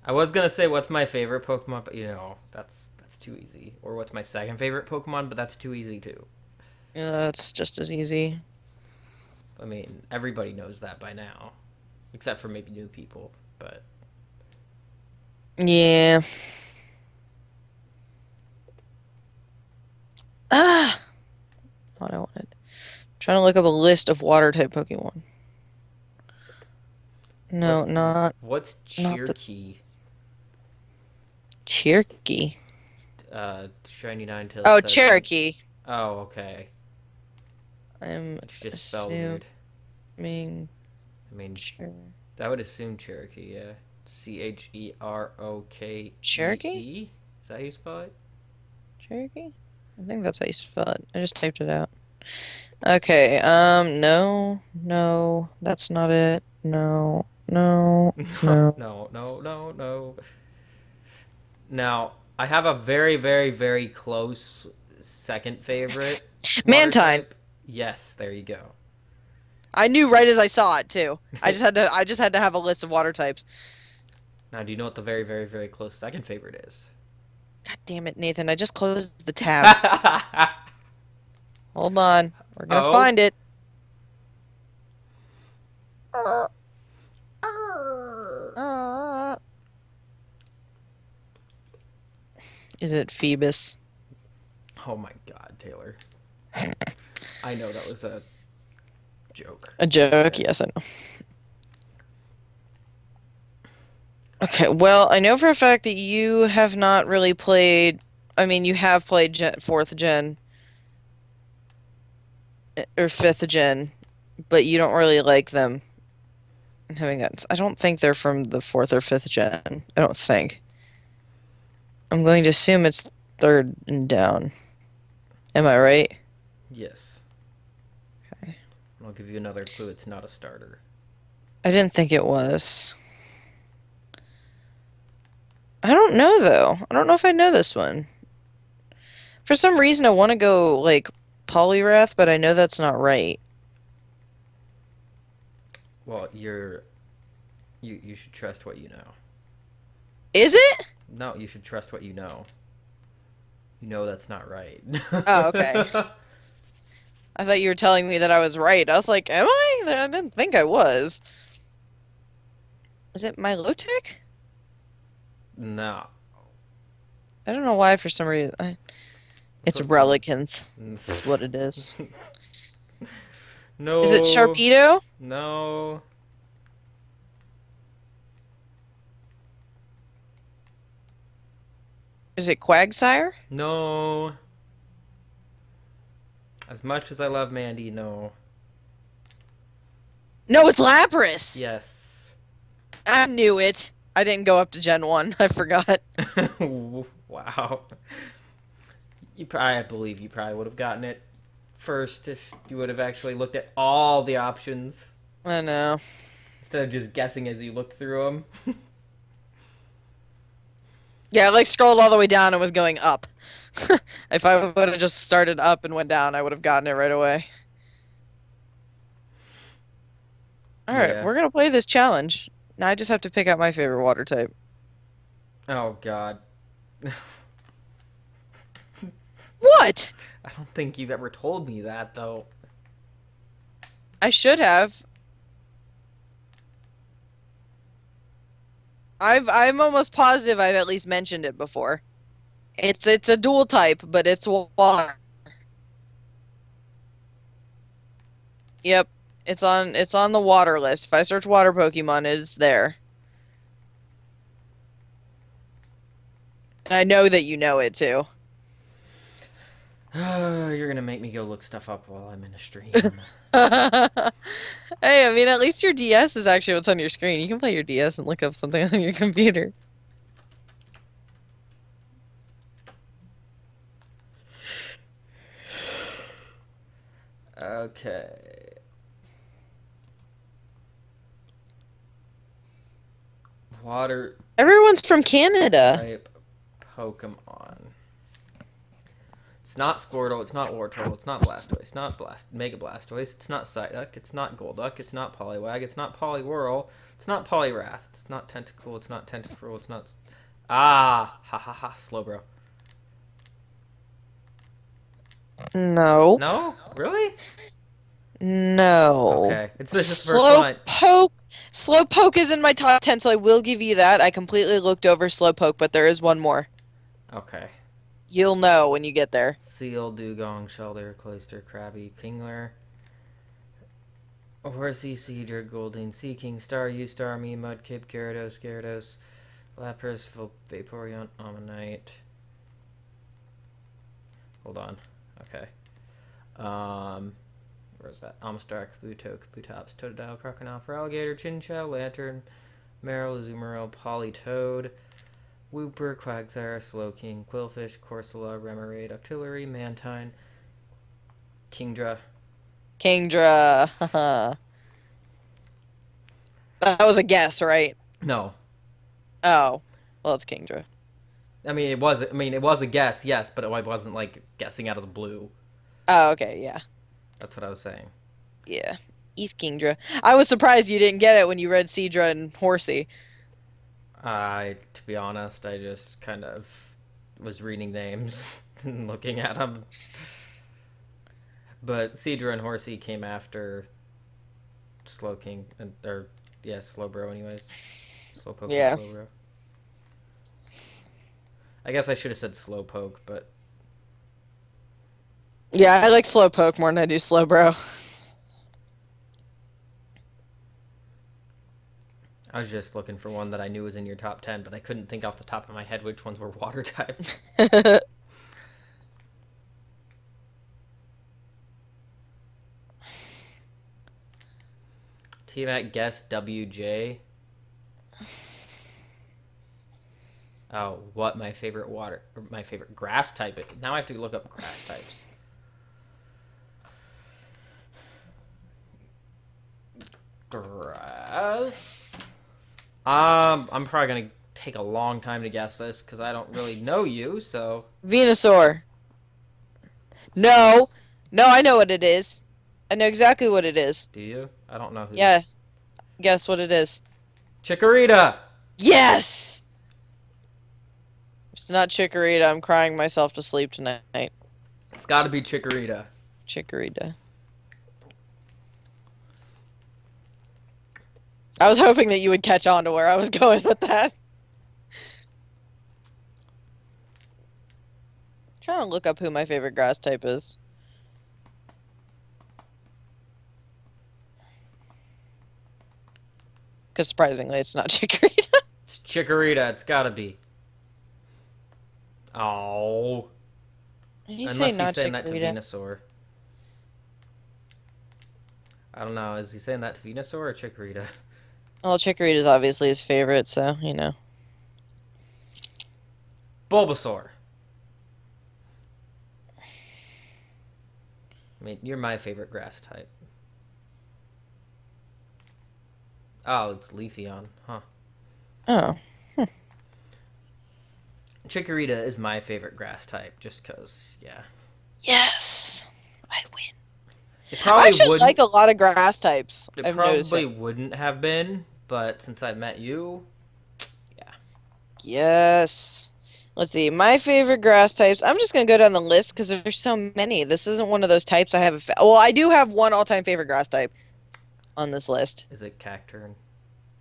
Speaker 1: I was gonna say what's my favorite Pokemon, but you know, that's too easy. Or what's my second favorite Pokemon, but that's too easy too.
Speaker 2: Yeah, that's just as easy.
Speaker 1: I mean, everybody knows that by now. Except for maybe new people, but...
Speaker 2: Yeah. Ah! What I wanted. I'm trying to look up a list of water type Pokemon. No,
Speaker 1: What's
Speaker 2: not the
Speaker 1: Cherokee?
Speaker 2: Cherokee.
Speaker 1: Shiny Ninetales
Speaker 2: Oh,
Speaker 1: says.
Speaker 2: Cherokee.
Speaker 1: Oh, okay.
Speaker 2: I'm
Speaker 1: It's just spelled weird.
Speaker 2: assuming.
Speaker 1: I mean, I would assume Cherokee, yeah. Cherokee.
Speaker 2: Cherokee?
Speaker 1: Is that how you spell it?
Speaker 2: Cherokee? I think that's how you spell it. I just typed it out. Okay, no, that's not it. No.
Speaker 1: No, no. Now, I have a very, very, very close second favorite water
Speaker 2: Mantine.
Speaker 1: type. Yes, there you go.
Speaker 2: I knew right as I saw it too. I just had to have a list of water types.
Speaker 1: Now, do you know what the very, very, very close second favorite is?
Speaker 2: God damn it, Nathan. I just closed the tab. Hold on. We're gonna find it. Is it Phoebus?
Speaker 1: Oh my god, Taylor. I know that was a joke.
Speaker 2: A joke? Yes, I know. Okay, well, I know for a fact that you have not really played... I mean, you have played 4th gen. Or 5th gen. But you don't really like them. I don't think they're from the 4th or 5th gen. I don't think. I'm going to assume it's 3rd and down. Am I right?
Speaker 1: Yes.
Speaker 2: Okay.
Speaker 1: I'll give you another clue. It's not a starter.
Speaker 2: I didn't think it was. I don't know, though. I don't know if I know this one. For some reason, I want to go, like, Poliwrath, but I know that's not right.
Speaker 1: Well, you should trust what you know.
Speaker 2: Is it?
Speaker 1: No, you should trust what you know. You know that's not right.
Speaker 2: Oh, okay. I thought you were telling me that I was right. I was like, am I? I didn't think I was. Is it Milotic?
Speaker 1: No.
Speaker 2: I don't know why for some reason. It's Relicanth. That's what it is.
Speaker 1: No.
Speaker 2: Is it Sharpedo?
Speaker 1: No.
Speaker 2: Is it Quagsire?
Speaker 1: No. As much as I love Mandy, no.
Speaker 2: No, it's Lapras!
Speaker 1: Yes.
Speaker 2: I knew it. I didn't go up to Gen 1. I forgot.
Speaker 1: Wow. I believe you probably would have gotten it first if you would have actually looked at all the options.
Speaker 2: I know.
Speaker 1: Instead of just guessing as you look through them.
Speaker 2: Yeah, I like scrolled all the way down and was going up. If I would have just started up and went down, I would have gotten it right away. Alright,
Speaker 1: Yeah.
Speaker 2: we're gonna play this challenge. Now I just have to pick out my favorite water type.
Speaker 1: Oh, God.
Speaker 2: What?
Speaker 1: I don't think you've ever told me that, though.
Speaker 2: I should have. I'm almost positive I've at least mentioned it before. It's a dual type, but it's water. Yep. It's on the water list. If I search water Pokemon, it's there. And I know that you know it too.
Speaker 1: You're gonna make me go look stuff up while I'm in a stream.
Speaker 2: Hey, I mean, at least your DS is actually what's on your screen. You can play your DS and look up something on your computer.
Speaker 1: Okay. Water
Speaker 2: Everyone's from Canada.
Speaker 1: type Pokemon. It's not Squirtle, it's not Wartortle, it's not Blastoise, it's not Mega Blastoise, it's not Psyduck, it's not Golduck, it's not Poliwag, it's not Poliwhirl, it's not Poliwrath, it's not Tentacool, it's not Tentacruel, it's not... Ah! Ha ha ha, Slowbro.
Speaker 2: No.
Speaker 1: No? Really?
Speaker 2: No.
Speaker 1: Okay, it's just the first one.
Speaker 2: Slowpoke is in my top 10, so I will give you that. I completely looked over Slowpoke, but there is one more.
Speaker 1: Okay.
Speaker 2: You'll know when you get there.
Speaker 1: Seal, Dugong, Shelder, Cloyster, Krabby, Kingler. Horsey, Cedar, Golding, Sea King, Star, U-Star, Me, Mudkip, Gyarados, Lapras, Vaporeon, Ammonite. Hold on. Okay. Where's that? Amistar, Kabuto, Kabutops, Totodile, Crocodile, Alligator, Chinchou, Lantern, Marill, Azumarill, Politoed, Wooper, Quagsire, Slowking, Quillfish, Corsola, Remoraid, Octillery, Mantine, Kingdra.
Speaker 2: Kingdra. That was a guess, right?
Speaker 1: No.
Speaker 2: Oh. Well, it's Kingdra.
Speaker 1: I mean, it was a guess, yes, but I wasn't, like, guessing out of the blue.
Speaker 2: Oh, okay, yeah.
Speaker 1: That's what I was saying.
Speaker 2: Yeah. East Kingdra. I was surprised you didn't get it when you read Seadra and Horsey.
Speaker 1: To be honest, I just kind of was reading names and looking at them. But Seadra and Horsey came after Slowking, Slowbro anyways. Slowpoke
Speaker 2: Yeah.
Speaker 1: and Slowbro. I guess I should have said Slowpoke, but...
Speaker 2: Yeah, I like Slowpoke more than I do Slowbro.
Speaker 1: I was just looking for one that I knew was in your top 10, but I couldn't think off the top of my head which ones were water type. T-Mac guessed WJ. Oh, what my favorite grass type is. Now I have to look up grass types. Grass. I'm probably gonna take a long time to guess this because I don't really know you, so.
Speaker 2: Venusaur. No. No, I know what it is. I know exactly what it is.
Speaker 1: Do you? I don't know who.
Speaker 2: Yeah. Guess what it is.
Speaker 1: Chikorita!
Speaker 2: Yes! If it's not Chikorita, I'm crying myself to sleep tonight.
Speaker 1: It's gotta be Chikorita.
Speaker 2: Chikorita. I was hoping that you would catch on to where I was going with that. I'm trying to look up who my favorite grass type is. Because surprisingly, it's not Chikorita.
Speaker 1: It's Chikorita. It's gotta be. Oh. Unless he's saying that to Venusaur. I don't know. Is he saying that to Venusaur or Chikorita?
Speaker 2: Well, Chikorita is obviously his favorite, so, you know.
Speaker 1: Bulbasaur. I mean, you're my favorite grass type. Oh, it's Leafeon, huh?
Speaker 2: Oh.
Speaker 1: Chikorita is my favorite grass type, just because, yeah.
Speaker 2: Yes! I win.
Speaker 1: It probably
Speaker 2: I actually
Speaker 1: wouldn't,
Speaker 2: like a lot of grass types.
Speaker 1: it
Speaker 2: I've
Speaker 1: probably
Speaker 2: noticed
Speaker 1: wouldn't have been, but since I've met you, yeah.
Speaker 2: Yes. Let's see. My favorite grass types. I'm just going to go down the list because there's so many. This isn't one of those types I have. Well, I do have one all-time favorite grass type on this list.
Speaker 1: Is it Cacturne?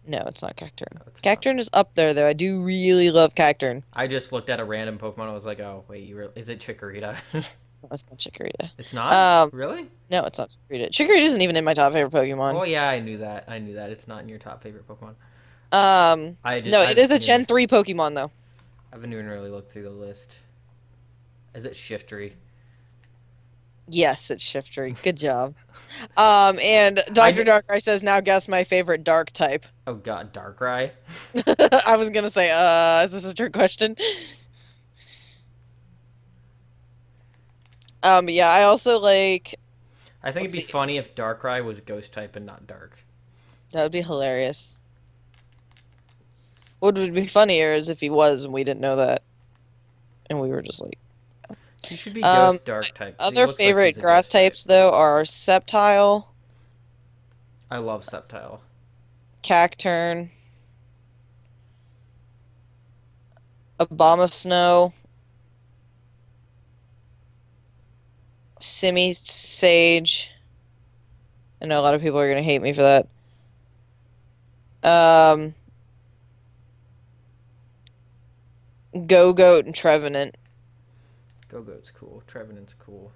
Speaker 2: No, it's not Cacturne.
Speaker 1: No, it's
Speaker 2: Cacturne is up there, though. I do really love Cacturne.
Speaker 1: I just looked at a random Pokemon. I was like, oh, wait, is it Chikorita?
Speaker 2: No, it's not Chikorita.
Speaker 1: It's not?
Speaker 2: Um,
Speaker 1: Really?
Speaker 2: No, it's not Chikorita. Chikorita isn't even in my top favorite Pokemon.
Speaker 1: Oh, yeah, I knew that. I knew that. It's not in your top favorite Pokemon.
Speaker 2: No, it is a Gen 3 Pokemon, though.
Speaker 1: I haven't even really looked through the list. Is it Shiftry?
Speaker 2: Yes, it's Shiftry. Good job. And Dr. Darkrai says, now guess my favorite dark type.
Speaker 1: Oh god, Darkrai?
Speaker 2: I was gonna say, is this a trick question? Yeah, I also like...
Speaker 1: I think it'd be funny if Darkrai was Ghost type and not Dark.
Speaker 2: That would be hilarious. What would be funnier is if he was and we didn't know that. And we were just like...
Speaker 1: He should be Ghost Dark type.
Speaker 2: Other favorite grass types, though, are Sceptile.
Speaker 1: I love Sceptile.
Speaker 2: Cacturne. Abomasnow. Simisage. I know a lot of people are going to hate me for that. Go-Goat and Trevenant.
Speaker 1: Go-Goat's cool. Trevenant's cool.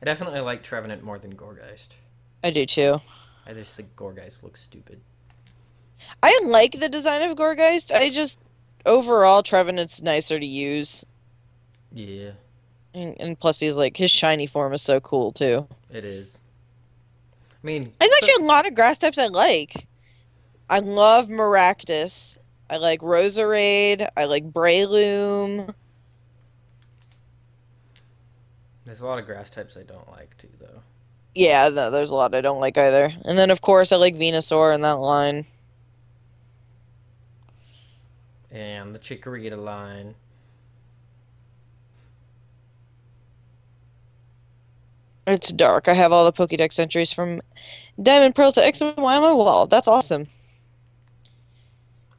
Speaker 1: I definitely like Trevenant more than Gorgeist.
Speaker 2: I do too.
Speaker 1: I just think Gorgeist looks stupid.
Speaker 2: I like the design of Gorgeist. I just overall Trevenant's nicer to use.
Speaker 1: Yeah,
Speaker 2: And plus he's like his shiny form is so cool too.
Speaker 1: it is. I mean,
Speaker 2: There's
Speaker 1: so,
Speaker 2: actually a lot of grass types I like. I love Maractus. I like Roserade. I like Breloom.
Speaker 1: there's a lot of grass types I don't like too, though.
Speaker 2: Yeah, no, there's a lot I don't like either. And then of course I like Venusaur in that line.
Speaker 1: And the Chikorita line.
Speaker 2: It's dark. I have all the Pokédex entries from Diamond Pearl to X and Y on my wall. That's awesome.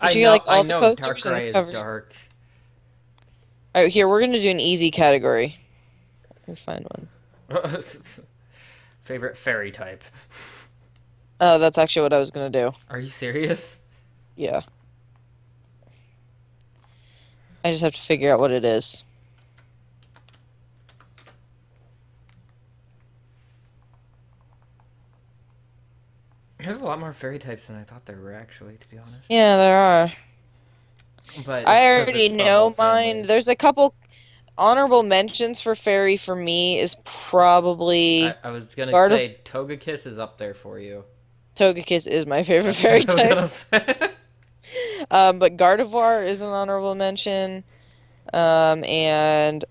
Speaker 2: You should get like
Speaker 1: I
Speaker 2: all the
Speaker 1: know
Speaker 2: posters
Speaker 1: Darkrai
Speaker 2: and
Speaker 1: is
Speaker 2: cover.
Speaker 1: dark.
Speaker 2: Alright, here we're gonna do an easy category. Let me find one.
Speaker 1: Favorite fairy type.
Speaker 2: Oh, that's actually what I was gonna do.
Speaker 1: Are you serious?
Speaker 2: Yeah. I just have to figure out what it is.
Speaker 1: There's a lot more fairy types than I thought there were, actually, to be honest.
Speaker 2: Yeah, there are.
Speaker 1: But
Speaker 2: I
Speaker 1: it's 'cause
Speaker 2: already
Speaker 1: it's the
Speaker 2: know
Speaker 1: whole
Speaker 2: mine.
Speaker 1: family.
Speaker 2: There's a couple honorable mentions for fairy for me is probably
Speaker 1: I was gonna
Speaker 2: Gardevoir.
Speaker 1: say Togekiss is up there for you.
Speaker 2: Togekiss is my favorite
Speaker 1: That's
Speaker 2: fairy
Speaker 1: what I was
Speaker 2: type.
Speaker 1: gonna say.
Speaker 2: But Gardevoir is an honorable mention. And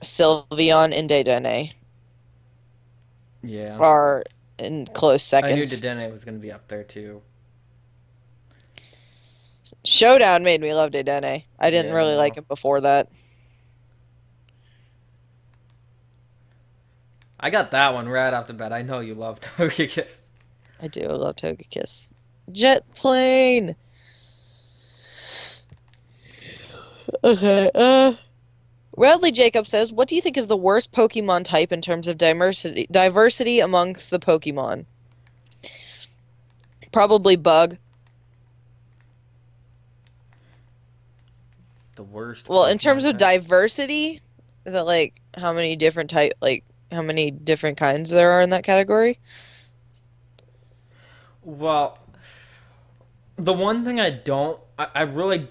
Speaker 2: Sylveon and Dedenne
Speaker 1: Yeah.
Speaker 2: are in close
Speaker 1: I knew
Speaker 2: seconds.
Speaker 1: Dedenne was gonna be up there too.
Speaker 2: Showdown made me love Dedenne. I didn't
Speaker 1: Yeah, I
Speaker 2: really like
Speaker 1: know.
Speaker 2: him before that.
Speaker 1: I got that one right off the bat. I know you love Togekiss.
Speaker 2: I do. I love Togekiss. Jet plane. Okay. Radley Jacob says, "What do you think is the worst Pokemon type in terms of diversity amongst the Pokemon?" Probably Bug.
Speaker 1: The worst.
Speaker 2: Well, in terms
Speaker 1: Pokemon
Speaker 2: of
Speaker 1: type?
Speaker 2: diversity, is that like how many different how many different kinds there are in that category?
Speaker 1: Well, the one thing I really,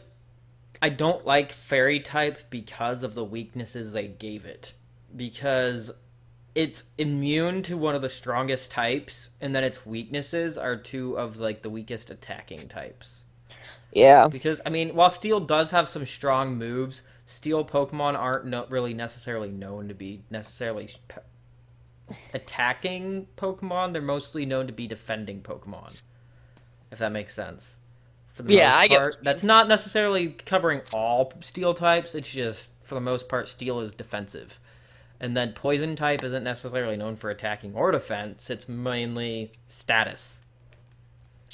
Speaker 1: I don't like fairy type because of the weaknesses they gave it. Because it's immune to one of the strongest types, and then its weaknesses are two of like the weakest attacking types.
Speaker 2: Yeah.
Speaker 1: Because I mean, while Steel does have some strong moves, Steel Pokemon aren't really necessarily known to be necessarily attacking Pokemon. They're mostly known to be defending Pokemon, if that makes sense. For the
Speaker 2: Yeah,
Speaker 1: most
Speaker 2: I get what
Speaker 1: part,
Speaker 2: you mean.
Speaker 1: that's not necessarily covering all Steel types. It's just for the most part, Steel is defensive. And then Poison type isn't necessarily known for attacking or defense. It's mainly status.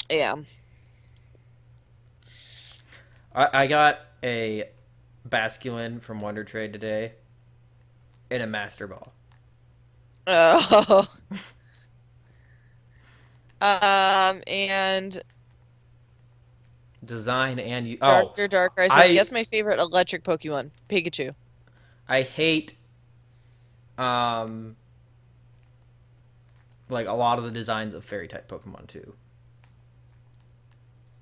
Speaker 2: Yeah.
Speaker 1: I got a Basculin from Wonder Trade today in a Master Ball.
Speaker 2: Oh. And
Speaker 1: Design and you. Oh,
Speaker 2: Darker Darkrai says, "Guess my favorite electric Pokemon, Pikachu."
Speaker 1: I hate like a lot of the designs of fairy type Pokemon too.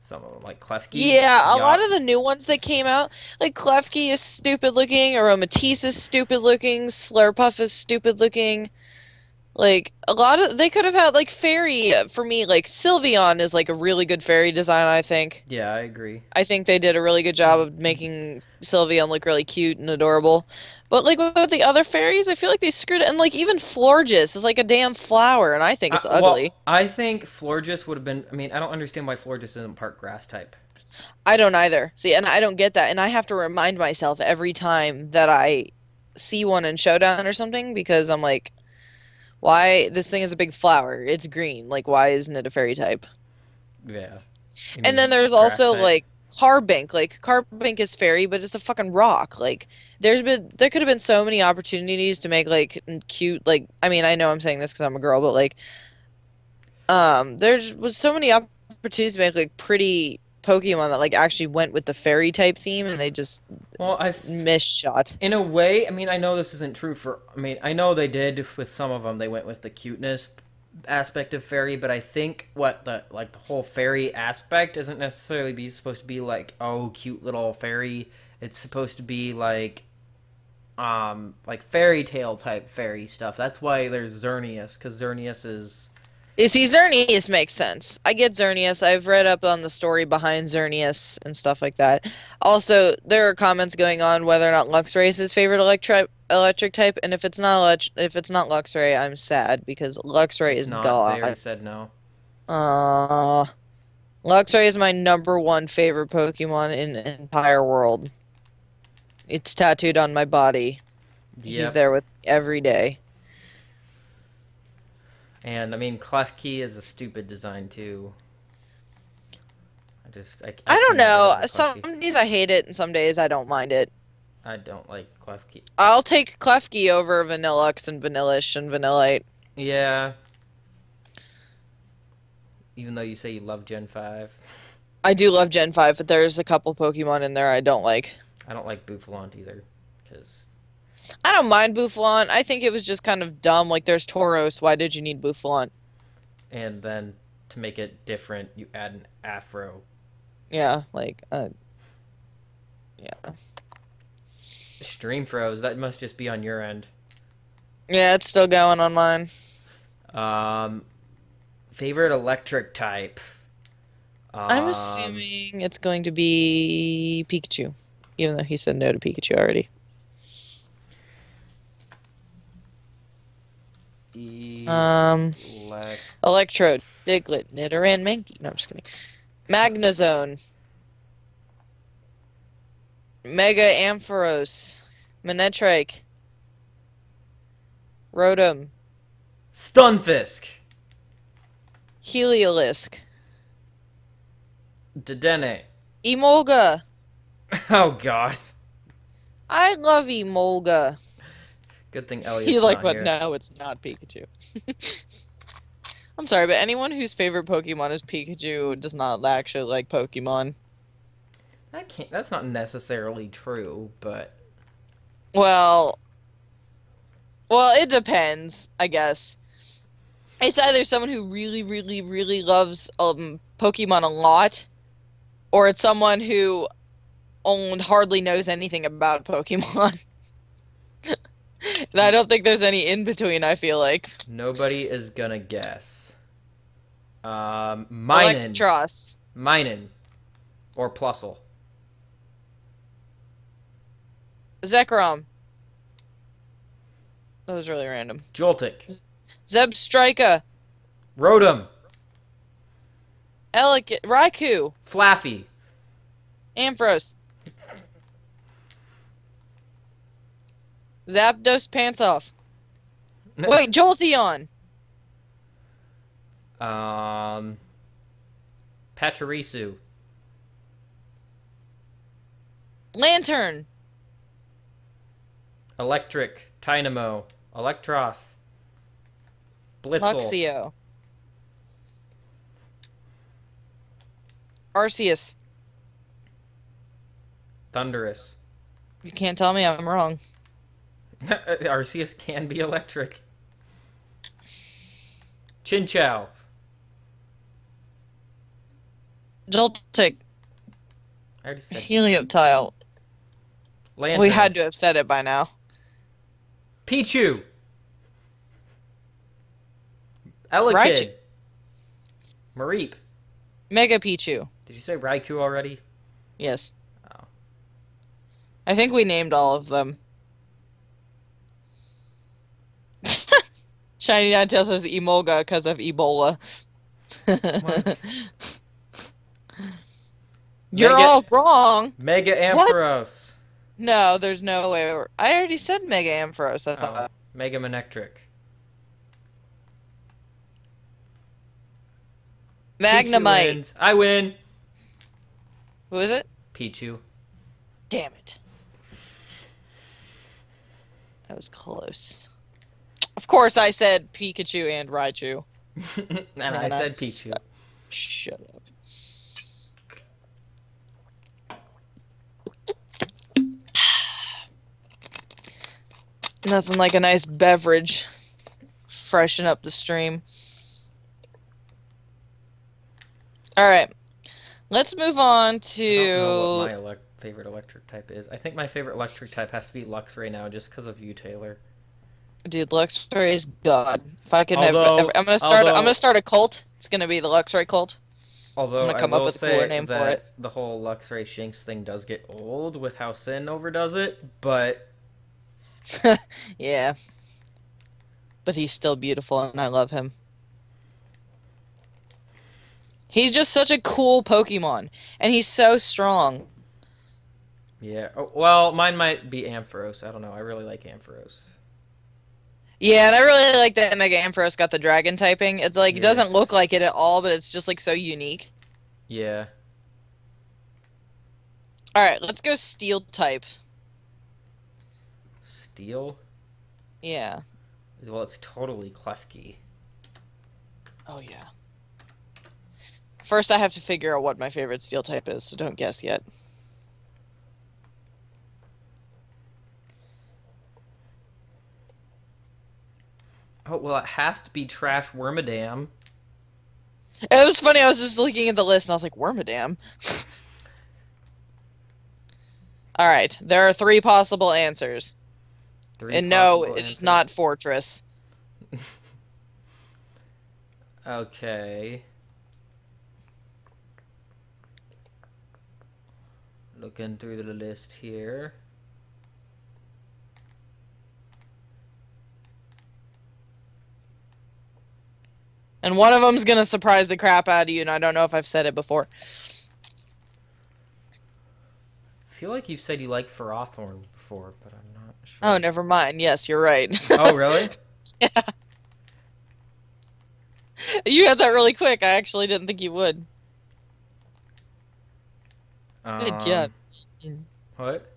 Speaker 1: Some of them like Klefki.
Speaker 2: Yeah, a lot
Speaker 1: Yuck.
Speaker 2: of the new ones that came out, like Klefki is stupid looking, Aromatisse is stupid looking, Slurpuff is stupid looking. Like a lot of they could have had like fairy for me, like Sylveon is like a really good fairy design, I think.
Speaker 1: Yeah, I agree.
Speaker 2: I think they did a really good job of making Sylveon look really cute and adorable. But like with the other fairies, I feel like they screwed it. And like even Florges is like a damn flower, and I think it's ugly.
Speaker 1: Well, I think Florges would have been. I mean, I don't understand why Florges isn't part grass type.
Speaker 2: I don't either. See, and I don't get that. And I have to remind myself every time that I see one in Showdown or something because I'm like, why this thing is a big flower? It's green. Like, why isn't it a fairy type?
Speaker 1: Yeah. You
Speaker 2: And then
Speaker 1: mean
Speaker 2: there's
Speaker 1: grass
Speaker 2: also
Speaker 1: type?
Speaker 2: like Carbink. Like Carbink is fairy, but it's a fucking rock. Like there could have been so many opportunities to make like cute like I mean I know I'm saying this because I'm a girl, but like there was so many opportunities to make like pretty Pokemon that like actually went with the fairy type theme, and they just
Speaker 1: Well,
Speaker 2: missed shot.
Speaker 1: in a way, I mean, I know this isn't true for. I mean, I know they did with some of them. They went with the cuteness, aspect of fairy, but I think the whole fairy aspect isn't necessarily supposed to be like, oh, cute little fairy. It's supposed to be like fairy tale type fairy stuff. That's why there's Xerneas, because Xerneas is...
Speaker 2: You see, Xerneas makes sense. I get Xerneas. I've read up on the story behind Xerneas and stuff like that. Also, there are comments going on whether or not Luxray is his favorite electric type, and if it's not Luxray, I'm sad because Luxray is
Speaker 1: They already
Speaker 2: God.
Speaker 1: said no.
Speaker 2: Luxray is my #1 favorite Pokemon in the entire world. It's tattooed on my body.
Speaker 1: Yep.
Speaker 2: He's there with me every day.
Speaker 1: And I mean, Klefki is a stupid design too.
Speaker 2: I don't
Speaker 1: can never
Speaker 2: know.
Speaker 1: like
Speaker 2: Some
Speaker 1: Klefki.
Speaker 2: days I hate it, and some days I don't mind it.
Speaker 1: I don't like Klefki.
Speaker 2: I'll take Klefki over Vanillux and Vanillish and Vanillite.
Speaker 1: Yeah. Even though you say you love Gen 5.
Speaker 2: I do love Gen 5, but there's a couple Pokemon in there I don't like.
Speaker 1: I don't like Bouffalant either, because...
Speaker 2: I don't mind Bouffalant. I think it was just kind of dumb. Like, there's Tauros. Why did you need Bouffalant?
Speaker 1: And then, to make it different, you add an afro.
Speaker 2: Yeah, yeah.
Speaker 1: Stream froze. That must just be on your end.
Speaker 2: Yeah, it's still going on mine.
Speaker 1: Favorite electric type?
Speaker 2: I'm assuming it's going to be Pikachu, even though he said no to Pikachu already. Electrode, Diglett, Nidoran, Mankey. No, I'm just kidding. Magnezone. Mega Ampharos. Manectric. Rotom.
Speaker 1: Stunfisk.
Speaker 2: Heliolisk.
Speaker 1: Dedenne.
Speaker 2: Emolga.
Speaker 1: Oh god.
Speaker 2: I love Emolga.
Speaker 1: Good thing Elliot's
Speaker 2: He's like,
Speaker 1: not
Speaker 2: but
Speaker 1: here.
Speaker 2: no, it's not Pikachu. I'm sorry, but anyone whose favorite Pokemon is Pikachu does not actually like Pokemon.
Speaker 1: That's not necessarily true, but...
Speaker 2: Well, it depends, I guess. It's either someone who really, really, really loves Pokemon a lot, or it's someone who hardly knows anything about Pokemon. And I don't think there's any in between, I feel like.
Speaker 1: Nobody is gonna guess. Minun.
Speaker 2: Electros.
Speaker 1: Minun. Or Plusle.
Speaker 2: Zekrom. That was really random.
Speaker 1: Joltik.
Speaker 2: Zebstrika.
Speaker 1: Rotom.
Speaker 2: Raikou.
Speaker 1: Flaffy.
Speaker 2: Ampharos. Zapdos Pantsoff. Wait, Jolteon.
Speaker 1: Pachirisu.
Speaker 2: Lantern.
Speaker 1: Electric. Tynamo. Electros. Blitzel.
Speaker 2: Luxio. Arceus.
Speaker 1: Thunderous.
Speaker 2: You can't tell me I'm wrong.
Speaker 1: Arceus can be electric. Chinchou.
Speaker 2: Joltik.
Speaker 1: I already said
Speaker 2: Helioptile.
Speaker 1: Lantern.
Speaker 2: We had to have said it by now.
Speaker 1: Pichu. Elekid.
Speaker 2: Raichu.
Speaker 1: Mareep.
Speaker 2: Mega Pichu.
Speaker 1: Did you say Raikou already?
Speaker 2: Yes.
Speaker 1: Oh.
Speaker 2: I think we named all of them. Shiny Ninetales says Emolga because of Ebola.
Speaker 1: What?
Speaker 2: You're all wrong.
Speaker 1: Mega Ampharos.
Speaker 2: No, there's no way. I already said Mega Ampharos, I thought.
Speaker 1: Mega Manectric.
Speaker 2: Magnemite.
Speaker 1: Pichu wins. I win.
Speaker 2: Who is it?
Speaker 1: Pichu.
Speaker 2: Damn it. That was close. Of course I said Pikachu and Raichu.
Speaker 1: and I said Pichu.
Speaker 2: Shut up. Nothing like a nice beverage. Freshen up the stream. All right. Let's move on
Speaker 1: I don't know what
Speaker 2: to.
Speaker 1: my favorite electric type is. I think my favorite electric type has to be Luxray now, just because of you, Taylor.
Speaker 2: Dude, Luxray is God. If I can
Speaker 1: Although,
Speaker 2: I'm gonna start. I'm gonna
Speaker 1: although,
Speaker 2: start a cult. It's gonna be the Luxray cult. I'm
Speaker 1: although
Speaker 2: gonna
Speaker 1: I
Speaker 2: come up
Speaker 1: will
Speaker 2: with a cooler
Speaker 1: say
Speaker 2: name for it.
Speaker 1: that the whole Luxray Shinx thing does get old with how Sin overdoes it, but
Speaker 2: Yeah, but he's still beautiful, and I love him. He's just such a cool Pokemon, and he's so strong.
Speaker 1: yeah. Oh, well, mine might be Ampharos. I don't know. I really like Ampharos.
Speaker 2: Yeah, and I really like that Mega Ampharos got the dragon typing. It's like, it doesn't look
Speaker 1: Yes.
Speaker 2: like it at all, but it's just like so unique.
Speaker 1: Yeah.
Speaker 2: Alright, let's go steel type.
Speaker 1: Steel?
Speaker 2: Yeah.
Speaker 1: Well, it's totally Klefki.
Speaker 2: Oh, yeah. First, I have to figure out what my favorite steel type is, so don't guess yet.
Speaker 1: Oh, well, it has to be Trash Wormadam.
Speaker 2: It was funny, I was just looking at the list, and I was like, Wormadam? Alright, there are 3 possible answers.
Speaker 1: Three
Speaker 2: And no,
Speaker 1: possible
Speaker 2: it is
Speaker 1: answers.
Speaker 2: not Fortress.
Speaker 1: Okay. Looking through the list here.
Speaker 2: And one of them's gonna surprise the crap out of you, and I don't know if I've said it before.
Speaker 1: I feel like you've said you like Ferrothorn before, but I'm not sure.
Speaker 2: Oh, never mind. Yes, you're right.
Speaker 1: Oh, really?
Speaker 2: Yeah. You had that really quick. I actually didn't think you would. Good job.
Speaker 1: What?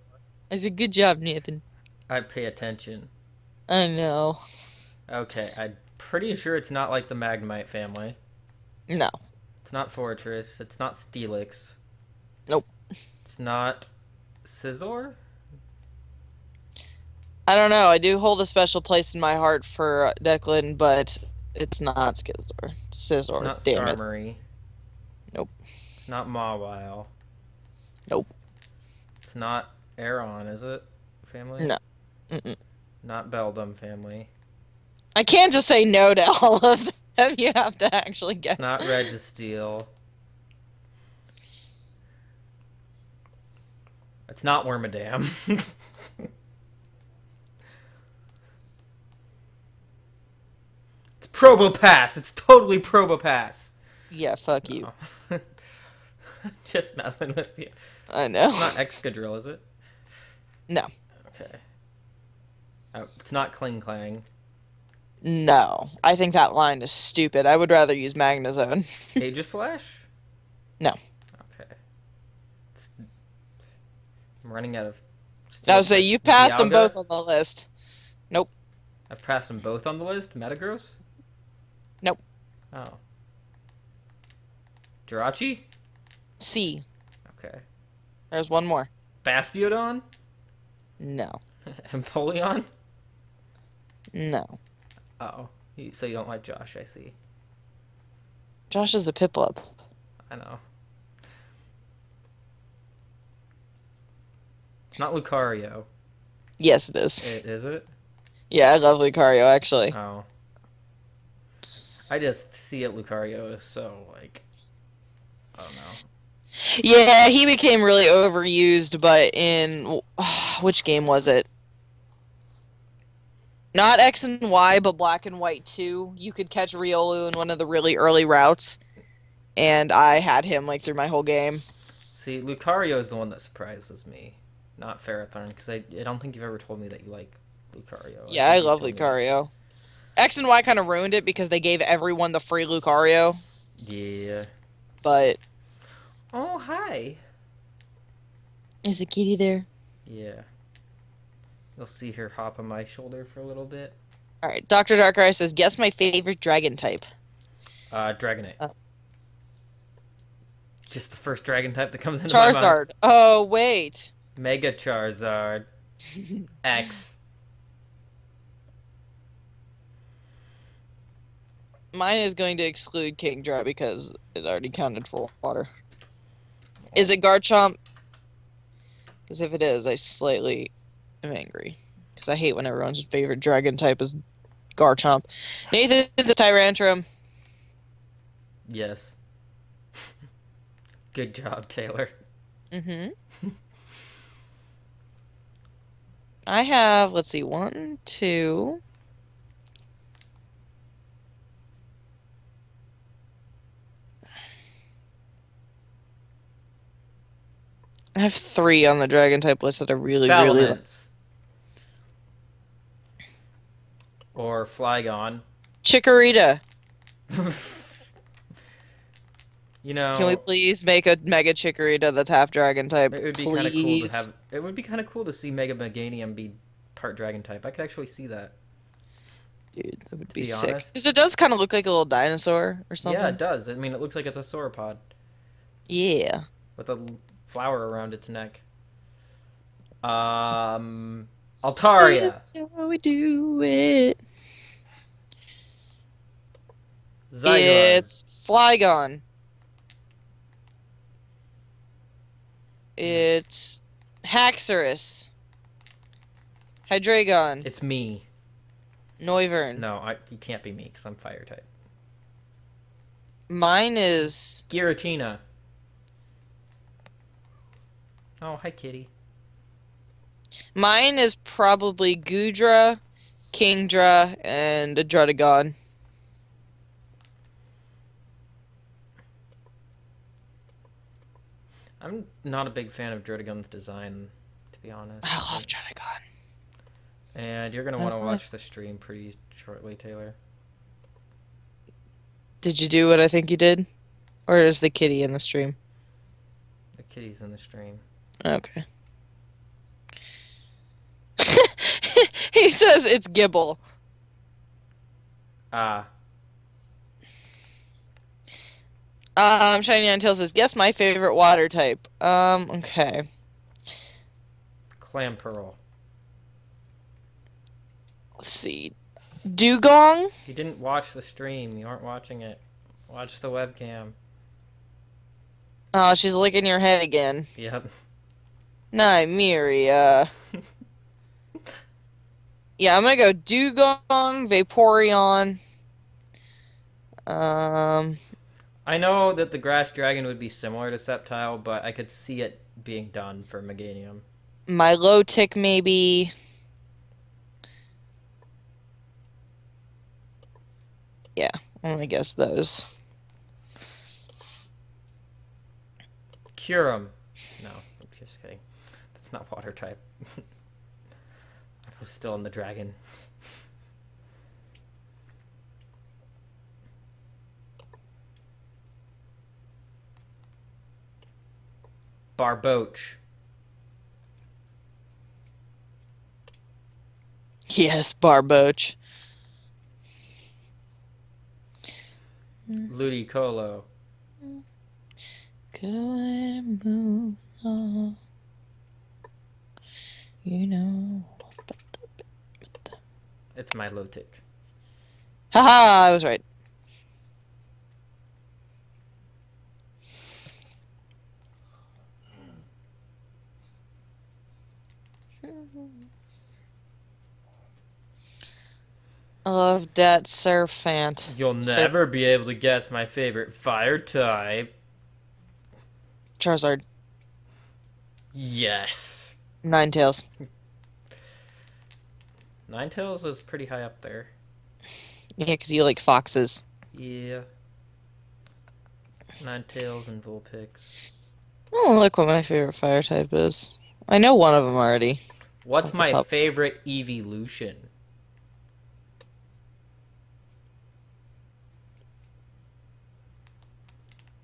Speaker 2: I said, good job, Nathan.
Speaker 1: I pay attention.
Speaker 2: I know.
Speaker 1: Okay, I'm pretty sure it's not like the Magnemite family.
Speaker 2: No.
Speaker 1: It's not Fortress. It's not Steelix.
Speaker 2: Nope.
Speaker 1: It's not Scizor?
Speaker 2: I don't know. I do hold a special place in my heart for Declan, but it's not Scizor.
Speaker 1: It's not
Speaker 2: Damn it.
Speaker 1: Skarmory.
Speaker 2: Nope.
Speaker 1: It's not Mawile.
Speaker 2: Nope.
Speaker 1: It's not Aeron, is it? Family?
Speaker 2: No. Mm-mm.
Speaker 1: Not Beldum family.
Speaker 2: I can't just say no to all of them. You have to actually guess.
Speaker 1: It's not Registeel. It's not Wormadam. It's Probopass. It's totally Probopass.
Speaker 2: Yeah, fuck you.
Speaker 1: Oh. Just messing with you.
Speaker 2: I know.
Speaker 1: It's not Excadrill, is it?
Speaker 2: No.
Speaker 1: Okay. Oh, it's not Kling Clang.
Speaker 2: No. I think that line is stupid. I would rather use Magnezone.
Speaker 1: Aegislash?
Speaker 2: No.
Speaker 1: Okay. I'm running out of...
Speaker 2: I would say you passed them both on the list. Nope.
Speaker 1: I've passed them both on the list? Metagross?
Speaker 2: Nope.
Speaker 1: Oh. Jirachi?
Speaker 2: C.
Speaker 1: Okay.
Speaker 2: There's one more.
Speaker 1: Bastiodon?
Speaker 2: No.
Speaker 1: Empoleon?
Speaker 2: No.
Speaker 1: Oh. So you don't like Josh, I see.
Speaker 2: Josh is a Piplup.
Speaker 1: I know. It's not Lucario.
Speaker 2: Yes, it is.
Speaker 1: Is it?
Speaker 2: Yeah, I love Lucario, actually.
Speaker 1: Oh. I just see it Lucario is so, like... I don't know.
Speaker 2: Yeah, he became really overused, but in... which game was it? Not X and Y, but Black and White 2. You could catch Riolu in one of the really early routes. And I had him, like, through my whole game.
Speaker 1: See, Lucario is the one that surprises me. Not Ferrothorn, because I don't think you've ever told me that you like Lucario.
Speaker 2: Yeah, I
Speaker 1: think you've
Speaker 2: love
Speaker 1: told me
Speaker 2: Lucario. X and Y kind of ruined it because they gave everyone the free Lucario.
Speaker 1: that. Yeah.
Speaker 2: But...
Speaker 1: Oh, hi.
Speaker 2: Is the kitty there?
Speaker 1: Yeah. You'll see her hop on my shoulder for a little bit.
Speaker 2: Alright, Dr. Darkrai says, guess my favorite dragon type.
Speaker 1: Dragonite. Just the first dragon type that comes into my mind.
Speaker 2: Charizard. Oh, wait.
Speaker 1: Mega Charizard. X.
Speaker 2: Mine is going to exclude Kingdra because it already counted for water. Is it Garchomp? Because if it is, I slightly am angry. Because I hate when everyone's favorite dragon type is Garchomp. Nathan's a Tyrantrum.
Speaker 1: Yes. Good job, Taylor.
Speaker 2: Mm-hmm. I have, let's see, 1, 2... I have 3 on the dragon type list that I really like.
Speaker 1: Salamence. Or Flygon.
Speaker 2: Chikorita.
Speaker 1: You know,
Speaker 2: Can we please make a Mega Chikorita that's half dragon type?
Speaker 1: it would be kind of cool to have. It would be kind of cool to see Mega Meganium be part dragon type. I could actually see that.
Speaker 2: Dude, that would
Speaker 1: To
Speaker 2: be
Speaker 1: be
Speaker 2: sick.
Speaker 1: honest.
Speaker 2: Because it does kind of look like a little dinosaur or something.
Speaker 1: Yeah, it does. I mean, it looks like it's a sauropod
Speaker 2: Yeah.
Speaker 1: with a flower around its neck. Altaria.
Speaker 2: That's how we do it.
Speaker 1: Zygarde.
Speaker 2: It's Flygon. It's Haxorus. Hydreigon.
Speaker 1: It's me.
Speaker 2: Noivern.
Speaker 1: No, you can't be me because I'm fire type.
Speaker 2: Mine is...
Speaker 1: Giratina. Oh, hi, kitty.
Speaker 2: Mine is probably Goodra, Kingdra, and a Druddigon.
Speaker 1: I'm not a big fan of Druddigon's design, to be honest.
Speaker 2: I love Druddigon.
Speaker 1: And you're going to want to watch the stream pretty shortly, Taylor.
Speaker 2: Did you do what I think you did? Or is the kitty in the stream?
Speaker 1: The kitty's in the stream.
Speaker 2: Okay. He says it's Gibble.
Speaker 1: Ah.
Speaker 2: Shiny Ninetales says, guess my favorite water type. Okay.
Speaker 1: Clamperl.
Speaker 2: Let's see. Dugong?
Speaker 1: You didn't watch the stream. You aren't watching it. Watch the webcam.
Speaker 2: Oh, she's licking your head again.
Speaker 1: Yep.
Speaker 2: Nymeria. Yeah, I'm gonna go Dugong, Vaporeon.
Speaker 1: I know that the grass dragon would be similar to Sceptile, but I could see it being done for Meganium.
Speaker 2: Milotic, maybe. Yeah, I'm gonna guess those.
Speaker 1: Curum. No, I'm just kidding. That's not water type. I was still in the dragon. Barboach.
Speaker 2: Yes, Barboach.
Speaker 1: Ludicolo.
Speaker 2: Go and move on. You know.
Speaker 1: It's Milotic.
Speaker 2: Haha, I was right. I love that Surfant.
Speaker 1: You'll never be able to guess my favorite fire type.
Speaker 2: Charizard.
Speaker 1: Yes.
Speaker 2: Ninetales.
Speaker 1: Ninetales is pretty high up there.
Speaker 2: Yeah, because you like foxes.
Speaker 1: Yeah. Ninetales and Vulpix.
Speaker 2: Oh, look what my favorite fire type is. I know one of them already.
Speaker 1: What's
Speaker 2: Off the
Speaker 1: my
Speaker 2: top.
Speaker 1: favorite evolution?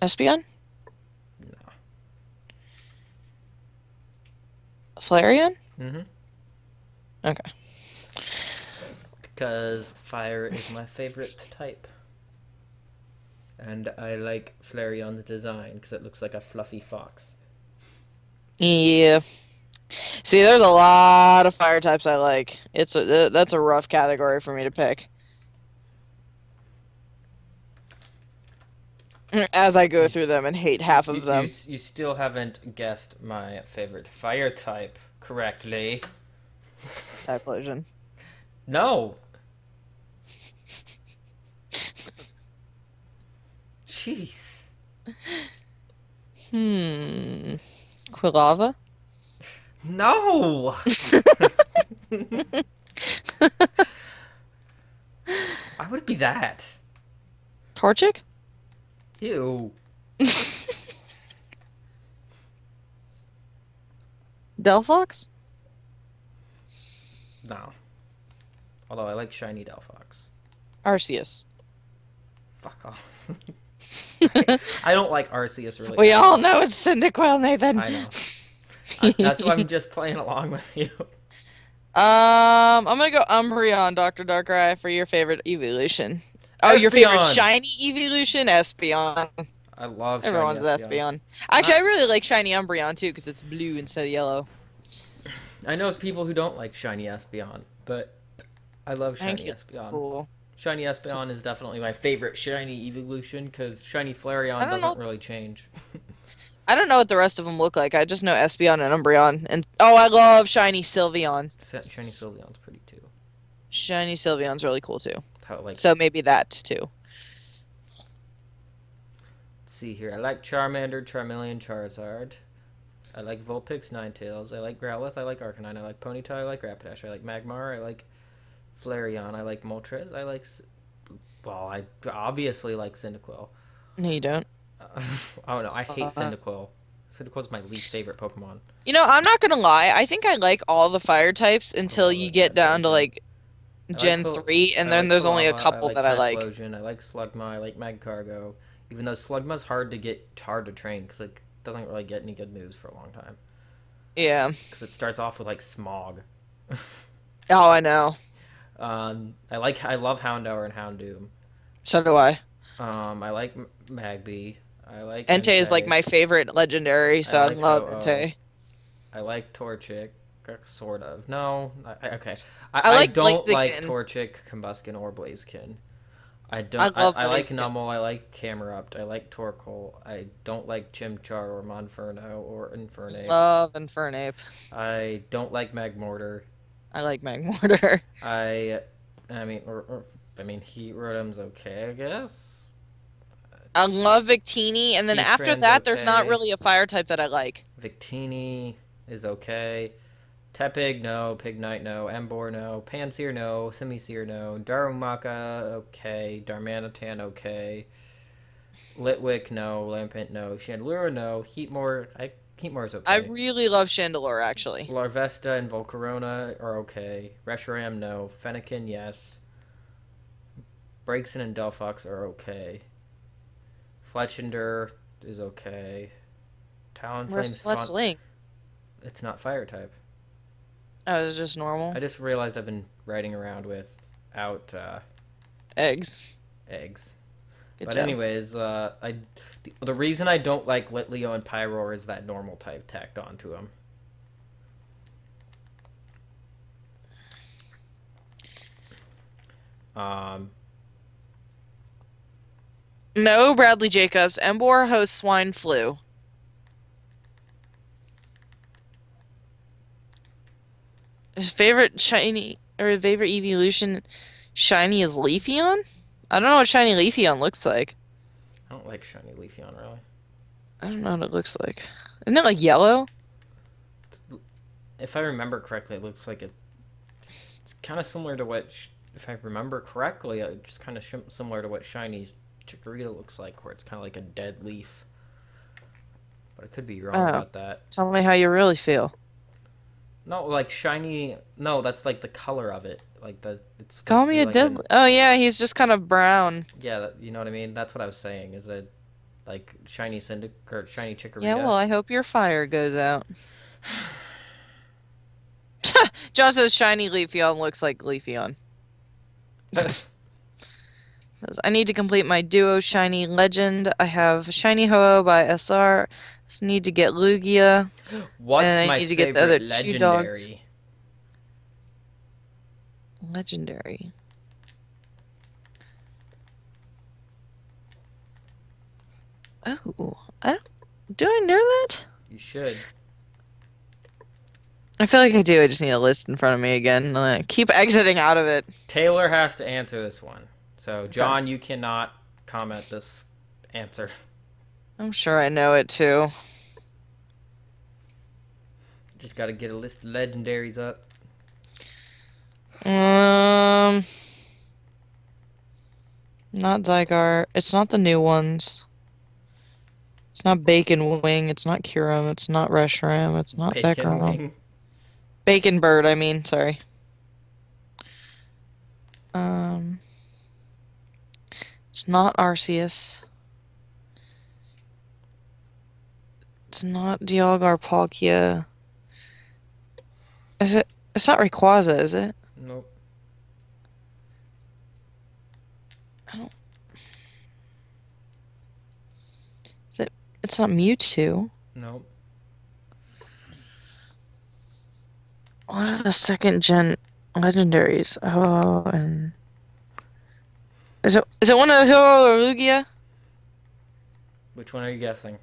Speaker 2: Espeon?
Speaker 1: No.
Speaker 2: Flareon?
Speaker 1: Mm-hmm.
Speaker 2: Okay.
Speaker 1: Because fire is my favorite type. And I like Flareon's design because it looks like a fluffy fox.
Speaker 2: Yeah. See, there's a lot of fire types I like. That's a rough category for me to pick. As I go through them and hate half of them.
Speaker 1: You still haven't guessed my favorite fire type correctly.
Speaker 2: Typhlosion.
Speaker 1: No. Jeez.
Speaker 2: Quilava?
Speaker 1: No. Why would it be that?
Speaker 2: Torchic?
Speaker 1: Ew.
Speaker 2: Delphox?
Speaker 1: No. Although I like shiny Delphox.
Speaker 2: Arceus.
Speaker 1: Fuck off. I don't like Arceus really.
Speaker 2: We all know it's Cyndaquil, Nathan.
Speaker 1: I know. That's why I'm just playing along with you.
Speaker 2: I'm gonna go Umbreon, Dr. Darkrai, for your favorite evolution. Oh, your favorite
Speaker 1: Espeon.
Speaker 2: shiny evolution? Espeon.
Speaker 1: I love
Speaker 2: Everyone's
Speaker 1: shiny
Speaker 2: Espeon. Actually, I really like shiny Umbreon, too, because it's blue instead of yellow.
Speaker 1: I know it's people who don't like shiny Espeon, but I love
Speaker 2: I think
Speaker 1: shiny
Speaker 2: it's
Speaker 1: Espeon.
Speaker 2: cool.
Speaker 1: Shiny Espeon is definitely my favorite shiny evolution, because shiny Flareon doesn't really change.
Speaker 2: I don't know what the rest of them look like. I just know Espeon and Umbreon. And oh, I love shiny Sylveon.
Speaker 1: Shiny Sylveon's pretty too.
Speaker 2: Shiny Sylveon's really cool too.
Speaker 1: Like,
Speaker 2: so maybe that too.
Speaker 1: Let's see here. I like Charmander, Charmeleon, Charizard. I like Vulpix, Ninetales. I like Growlithe. I like Arcanine. I like Ponyta. I like Rapidash. I like Magmar. I like Flareon. I like Moltres. I like... Well, I obviously like Cyndaquil.
Speaker 2: No, you don't.
Speaker 1: Oh no, I hate Cyndaquil. Cyndaquil's my least favorite Pokemon.
Speaker 2: You know, I'm not gonna lie. I think I like all the fire types until you get down to like Gen 3, and then there's only a couple that I like.
Speaker 1: I like Slugma. I like Magcargo. Even though Slugma's hard to train because it doesn't really get any good moves for a long time.
Speaker 2: Yeah.
Speaker 1: Because it starts off with like Smog.
Speaker 2: Oh, I know.
Speaker 1: I love Houndour and Houndoom.
Speaker 2: So do I.
Speaker 1: I like Magby. I like
Speaker 2: Entei is like my favorite legendary, so I love Entei.
Speaker 1: I like Torchic, sort of. No, okay.
Speaker 2: I
Speaker 1: don't like Torchic, Combuskin, or Blaziken. I like Numel. I like Camerupt. I like Torkoal. I don't like Chimchar or Monferno or Infernape.
Speaker 2: Love Infernape.
Speaker 1: I don't like Magmortar.
Speaker 2: I like Magmortar.
Speaker 1: I mean, Heat Rotom's okay, I guess.
Speaker 2: I love Victini, and then after that, there's not really a fire type that I like.
Speaker 1: Victini is okay. Tepig, no. Pignite, no. Emboar, no. Pansear, no. Simisear, no. Darumaka, okay. Darmanitan, okay. Litwick, no. Lampent, no. Chandelure, no. Heatmore's okay.
Speaker 2: I really love Chandelure, actually.
Speaker 1: Larvesta and Volcarona are okay. Reshiram, no. Fennekin, yes. Braixen and Delphox are okay. Fletchinder is okay.
Speaker 2: Where's
Speaker 1: Talonflame's
Speaker 2: Fletchling?
Speaker 1: It's not fire type.
Speaker 2: Oh, it's just normal?
Speaker 1: I just realized I've been riding around without
Speaker 2: eggs.
Speaker 1: Good job. Anyways, the reason I don't like Litleo and Pyroar is that normal type tacked onto them.
Speaker 2: No, Bradley Jacobs. Emboar hosts swine flu. His favorite shiny or favorite evolution shiny is Leafeon? I don't know what shiny Leafeon looks like.
Speaker 1: I don't like shiny Leafeon really.
Speaker 2: I don't know what it looks like. Isn't it like yellow?
Speaker 1: If I remember correctly, it looks like it's kind of similar to what, if I remember correctly, it's just kind of similar to what shiny Chikorita looks like, where it's kind of like a dead leaf. But I could be wrong about that.
Speaker 2: Tell me how you really feel.
Speaker 1: No, like shiny. No, that's like the color of it. Like it's.
Speaker 2: Call me a dead. Oh yeah, he's just kind of brown.
Speaker 1: Yeah, you know what I mean. That's what I was saying. Is it like shiny or shiny Chikorita?
Speaker 2: Yeah, well, I hope your fire goes out. John says shiny Leafeon looks like Leafeon. I need to complete my duo shiny legend. I have shiny Ho-Oh by SR. Just need to get Lugia.
Speaker 1: What's
Speaker 2: and I
Speaker 1: my
Speaker 2: need to
Speaker 1: favorite
Speaker 2: get the other
Speaker 1: legendary?
Speaker 2: 2 dogs. Legendary. Oh, do I know that?
Speaker 1: You should.
Speaker 2: I feel like I do. I just need a list in front of me again. Keep exiting out of it.
Speaker 1: Taylor has to answer this one. So,
Speaker 2: Okay.
Speaker 1: John, you cannot comment this answer.
Speaker 2: I'm sure I know it too.
Speaker 1: Just got to get a list of legendaries up.
Speaker 2: Not Zygarde. It's not the new ones. It's not Bacon Wing. It's not Kyurem. It's not Reshiram. It's not
Speaker 1: Bacon
Speaker 2: Zekrom.
Speaker 1: wing.
Speaker 2: Bacon Bird, I mean. Sorry. It's not Arceus. It's not Dialgar Palkia. Is it? It's not Rayquaza, is it?
Speaker 1: Nope.
Speaker 2: Is it? It's not Mewtwo.
Speaker 1: Nope.
Speaker 2: What are the second gen legendaries? Oh, and is it one of Hilo or Lugia?
Speaker 1: Which one are you guessing?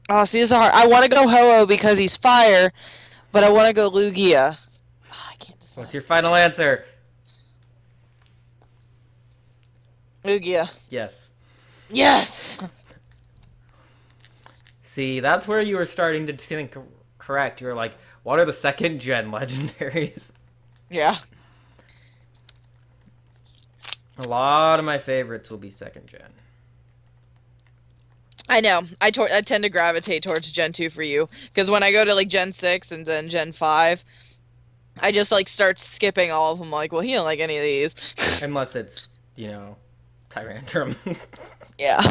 Speaker 2: Oh, see, this is hard. I want to go Ho-Oh because he's fire, but I want to go Lugia. Oh, I can't decide.
Speaker 1: What's your final answer?
Speaker 2: Lugia.
Speaker 1: Yes.
Speaker 2: Yes!
Speaker 1: See, that's where you were starting to think correct. You were like, what are the second gen legendaries?
Speaker 2: Yeah.
Speaker 1: A lot of my favorites will be second gen.
Speaker 2: I know. I tend to gravitate towards Gen 2 for you. Because when I go to, like, Gen 6 and then Gen 5, I just, like, start skipping all of them. Like, well, he don't like any of these.
Speaker 1: Unless it's, you know, Tyrantrum.
Speaker 2: Yeah.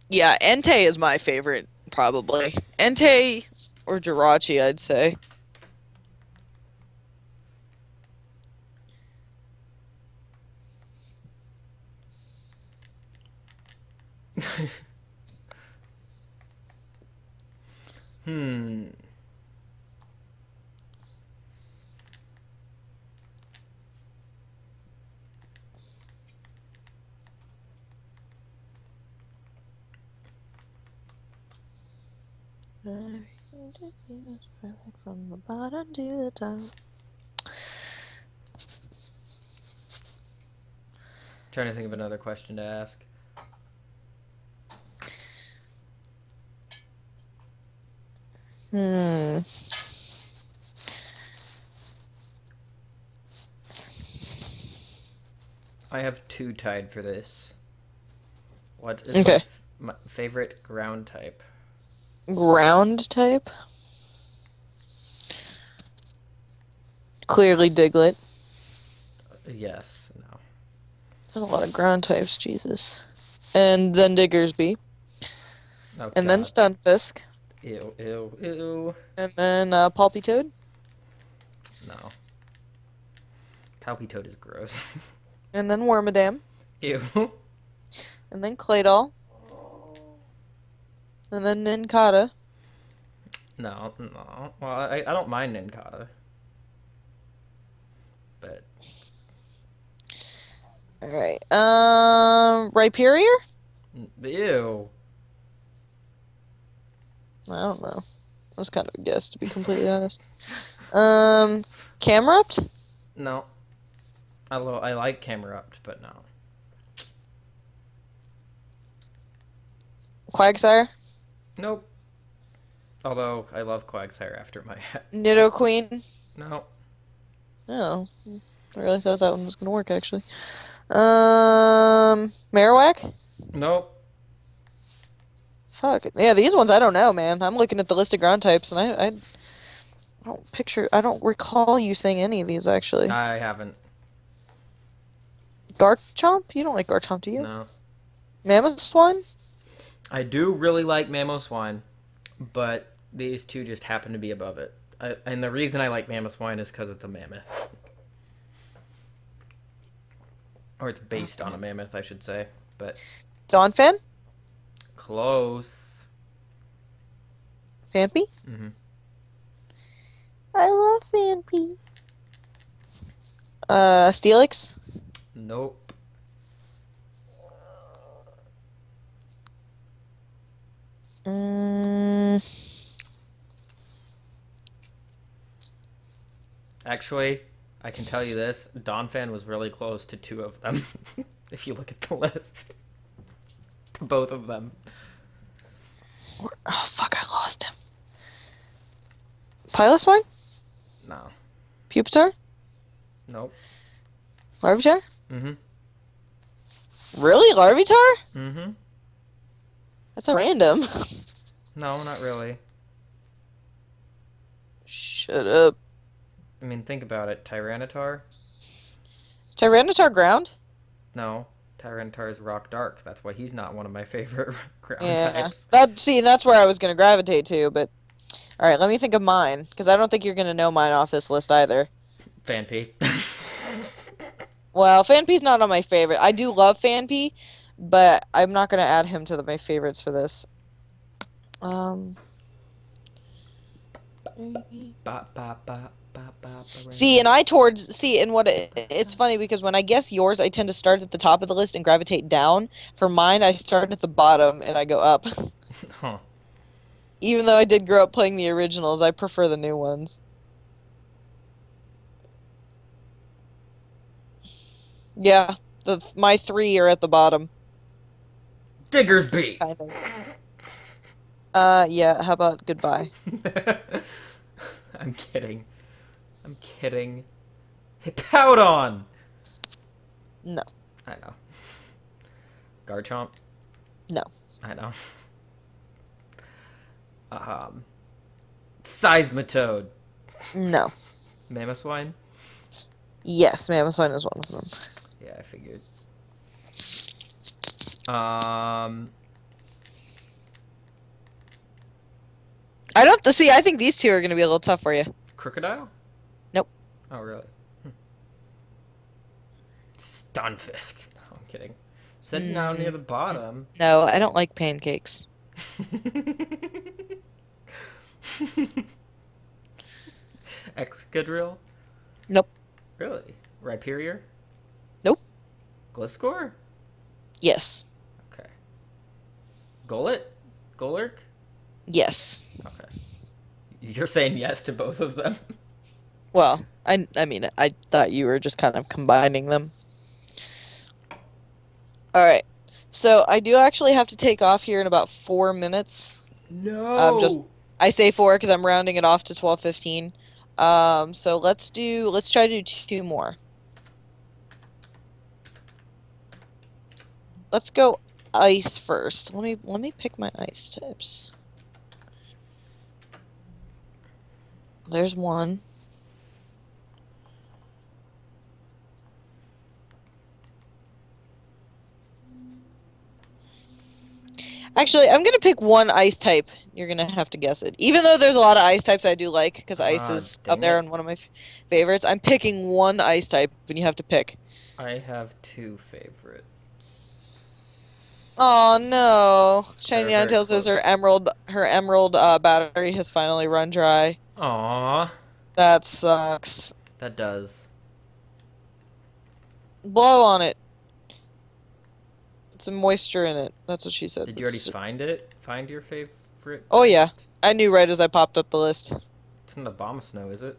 Speaker 2: Yeah, Entei is my favorite, probably. Entei or Jirachi, I'd say.
Speaker 1: Hmm.
Speaker 2: From the bottom to the top.
Speaker 1: Trying to think of another question to ask. I have two tied for this. What is
Speaker 2: Okay.
Speaker 1: my favorite ground type?
Speaker 2: Ground type? Clearly Diglett.
Speaker 1: Yes. No.
Speaker 2: There's a lot of ground types, Jesus. And then Diggersby.
Speaker 1: Oh,
Speaker 2: And then
Speaker 1: God.
Speaker 2: Stunfisk.
Speaker 1: Ew, ew, ew.
Speaker 2: And then Palpitoad.
Speaker 1: No. Palpitoad is gross.
Speaker 2: And then Wormadam.
Speaker 1: Ew.
Speaker 2: And then Claydol. And then Nincada.
Speaker 1: No, no. Well, I don't mind Nincada. But
Speaker 2: Alright. Rhyperior?
Speaker 1: ew.
Speaker 2: I don't know. That was kind of a guess, to be completely honest. Camerupt?
Speaker 1: No. I like Camerupt, but no.
Speaker 2: Quagsire?
Speaker 1: Nope. Although I love Quagsire after my
Speaker 2: Nidoqueen?
Speaker 1: No.
Speaker 2: Oh. I really thought that one was gonna work, actually. Marowak?
Speaker 1: Nope.
Speaker 2: Fuck. Yeah, these ones I don't know, man. I'm looking at the list of ground types, and I don't recall you saying any of these, actually.
Speaker 1: I haven't.
Speaker 2: Garchomp? You don't like Garchomp, do you?
Speaker 1: No.
Speaker 2: Mammothswan?
Speaker 1: I do really like Mamoswine, but these two just happen to be above it. And the reason I like Mamoswine is because it's a mammoth. Or it's based on a mammoth, I should say. But
Speaker 2: Donphan?
Speaker 1: close.
Speaker 2: Phanpy?
Speaker 1: Mm-hmm.
Speaker 2: I love Phanpy. Steelix?
Speaker 1: Nope.
Speaker 2: Mm,
Speaker 1: Actually, I can tell you this. Donphan was really close to 2 of them. If you look at the list. To both of them.
Speaker 2: oh, fuck, I lost him. Piloswine?
Speaker 1: No.
Speaker 2: Pupitar?
Speaker 1: Nope.
Speaker 2: Larvitar?
Speaker 1: Mm-hmm.
Speaker 2: Really? Larvitar?
Speaker 1: Mm-hmm.
Speaker 2: That's a random.
Speaker 1: No, not really.
Speaker 2: Shut up.
Speaker 1: I mean, think about it. Tyranitar?
Speaker 2: Is Tyranitar ground?
Speaker 1: No. Tyranitar is rock dark. That's why he's not one of my favorite ground
Speaker 2: Yeah.
Speaker 1: types.
Speaker 2: That's where I was gonna gravitate to, but... Alright, let me think of mine, because I don't think you're gonna know mine off this list either.
Speaker 1: Fanpy.
Speaker 2: Well, Fanpee's not on my favorite. I do love Fanpee, but I'm not gonna add him to my favorites for this. See, and it's funny because when I guess yours, I tend to start at the top of the list and gravitate down. For mine, I start at the bottom and I go up.
Speaker 1: Huh.
Speaker 2: Even though I did grow up playing the originals, I prefer the new ones. Yeah, my 3 are at the bottom.
Speaker 1: Diggersby!
Speaker 2: Kind of. Yeah, how about goodbye?
Speaker 1: I'm kidding. I'm kidding. Hippowdon!
Speaker 2: No.
Speaker 1: I know. Garchomp?
Speaker 2: No.
Speaker 1: I know. Seismitoad.
Speaker 2: No.
Speaker 1: Mamoswine?
Speaker 2: Yes, Mamoswine is one of them.
Speaker 1: Yeah, I figured.
Speaker 2: I think these two are gonna be a little tough for you.
Speaker 1: Crocodile?
Speaker 2: Nope.
Speaker 1: Oh, really? Stunfisk. No, I'm kidding. Sitting down near the bottom.
Speaker 2: No, I don't like pancakes.
Speaker 1: Excadrill?
Speaker 2: Nope.
Speaker 1: Really? Rhyperior?
Speaker 2: Nope.
Speaker 1: Gliscor?
Speaker 2: Yes.
Speaker 1: Okay. Golett? Golurk?
Speaker 2: Yes.
Speaker 1: Okay. You're saying yes to both of them?
Speaker 2: Well, I mean, I thought you were just kind of combining them. Alright. So, I do actually have to take off here in about 4 minutes.
Speaker 1: No!
Speaker 2: I say 4 because I'm rounding it off to 12:15. So let's try to do 2 more. Let's go ice first. Let me pick my ice types. There's one. Actually, I'm gonna pick one ice type. You're gonna have to guess it. Even though there's a lot of ice types I do like, because ice is up there and one of my favorites. I'm picking one ice type, and you have to pick.
Speaker 1: I have 2 favorites.
Speaker 2: Oh no! Shiny
Speaker 1: They're very
Speaker 2: Ninetales says
Speaker 1: close.
Speaker 2: her emerald battery has finally run dry.
Speaker 1: Aww.
Speaker 2: That sucks.
Speaker 1: That does.
Speaker 2: Blow on it. Some moisture in it. That's what she said.
Speaker 1: Did you already find it? Find your favorite?
Speaker 2: Oh yeah, I knew right as I popped up the list.
Speaker 1: It's not Abomasnow, is it?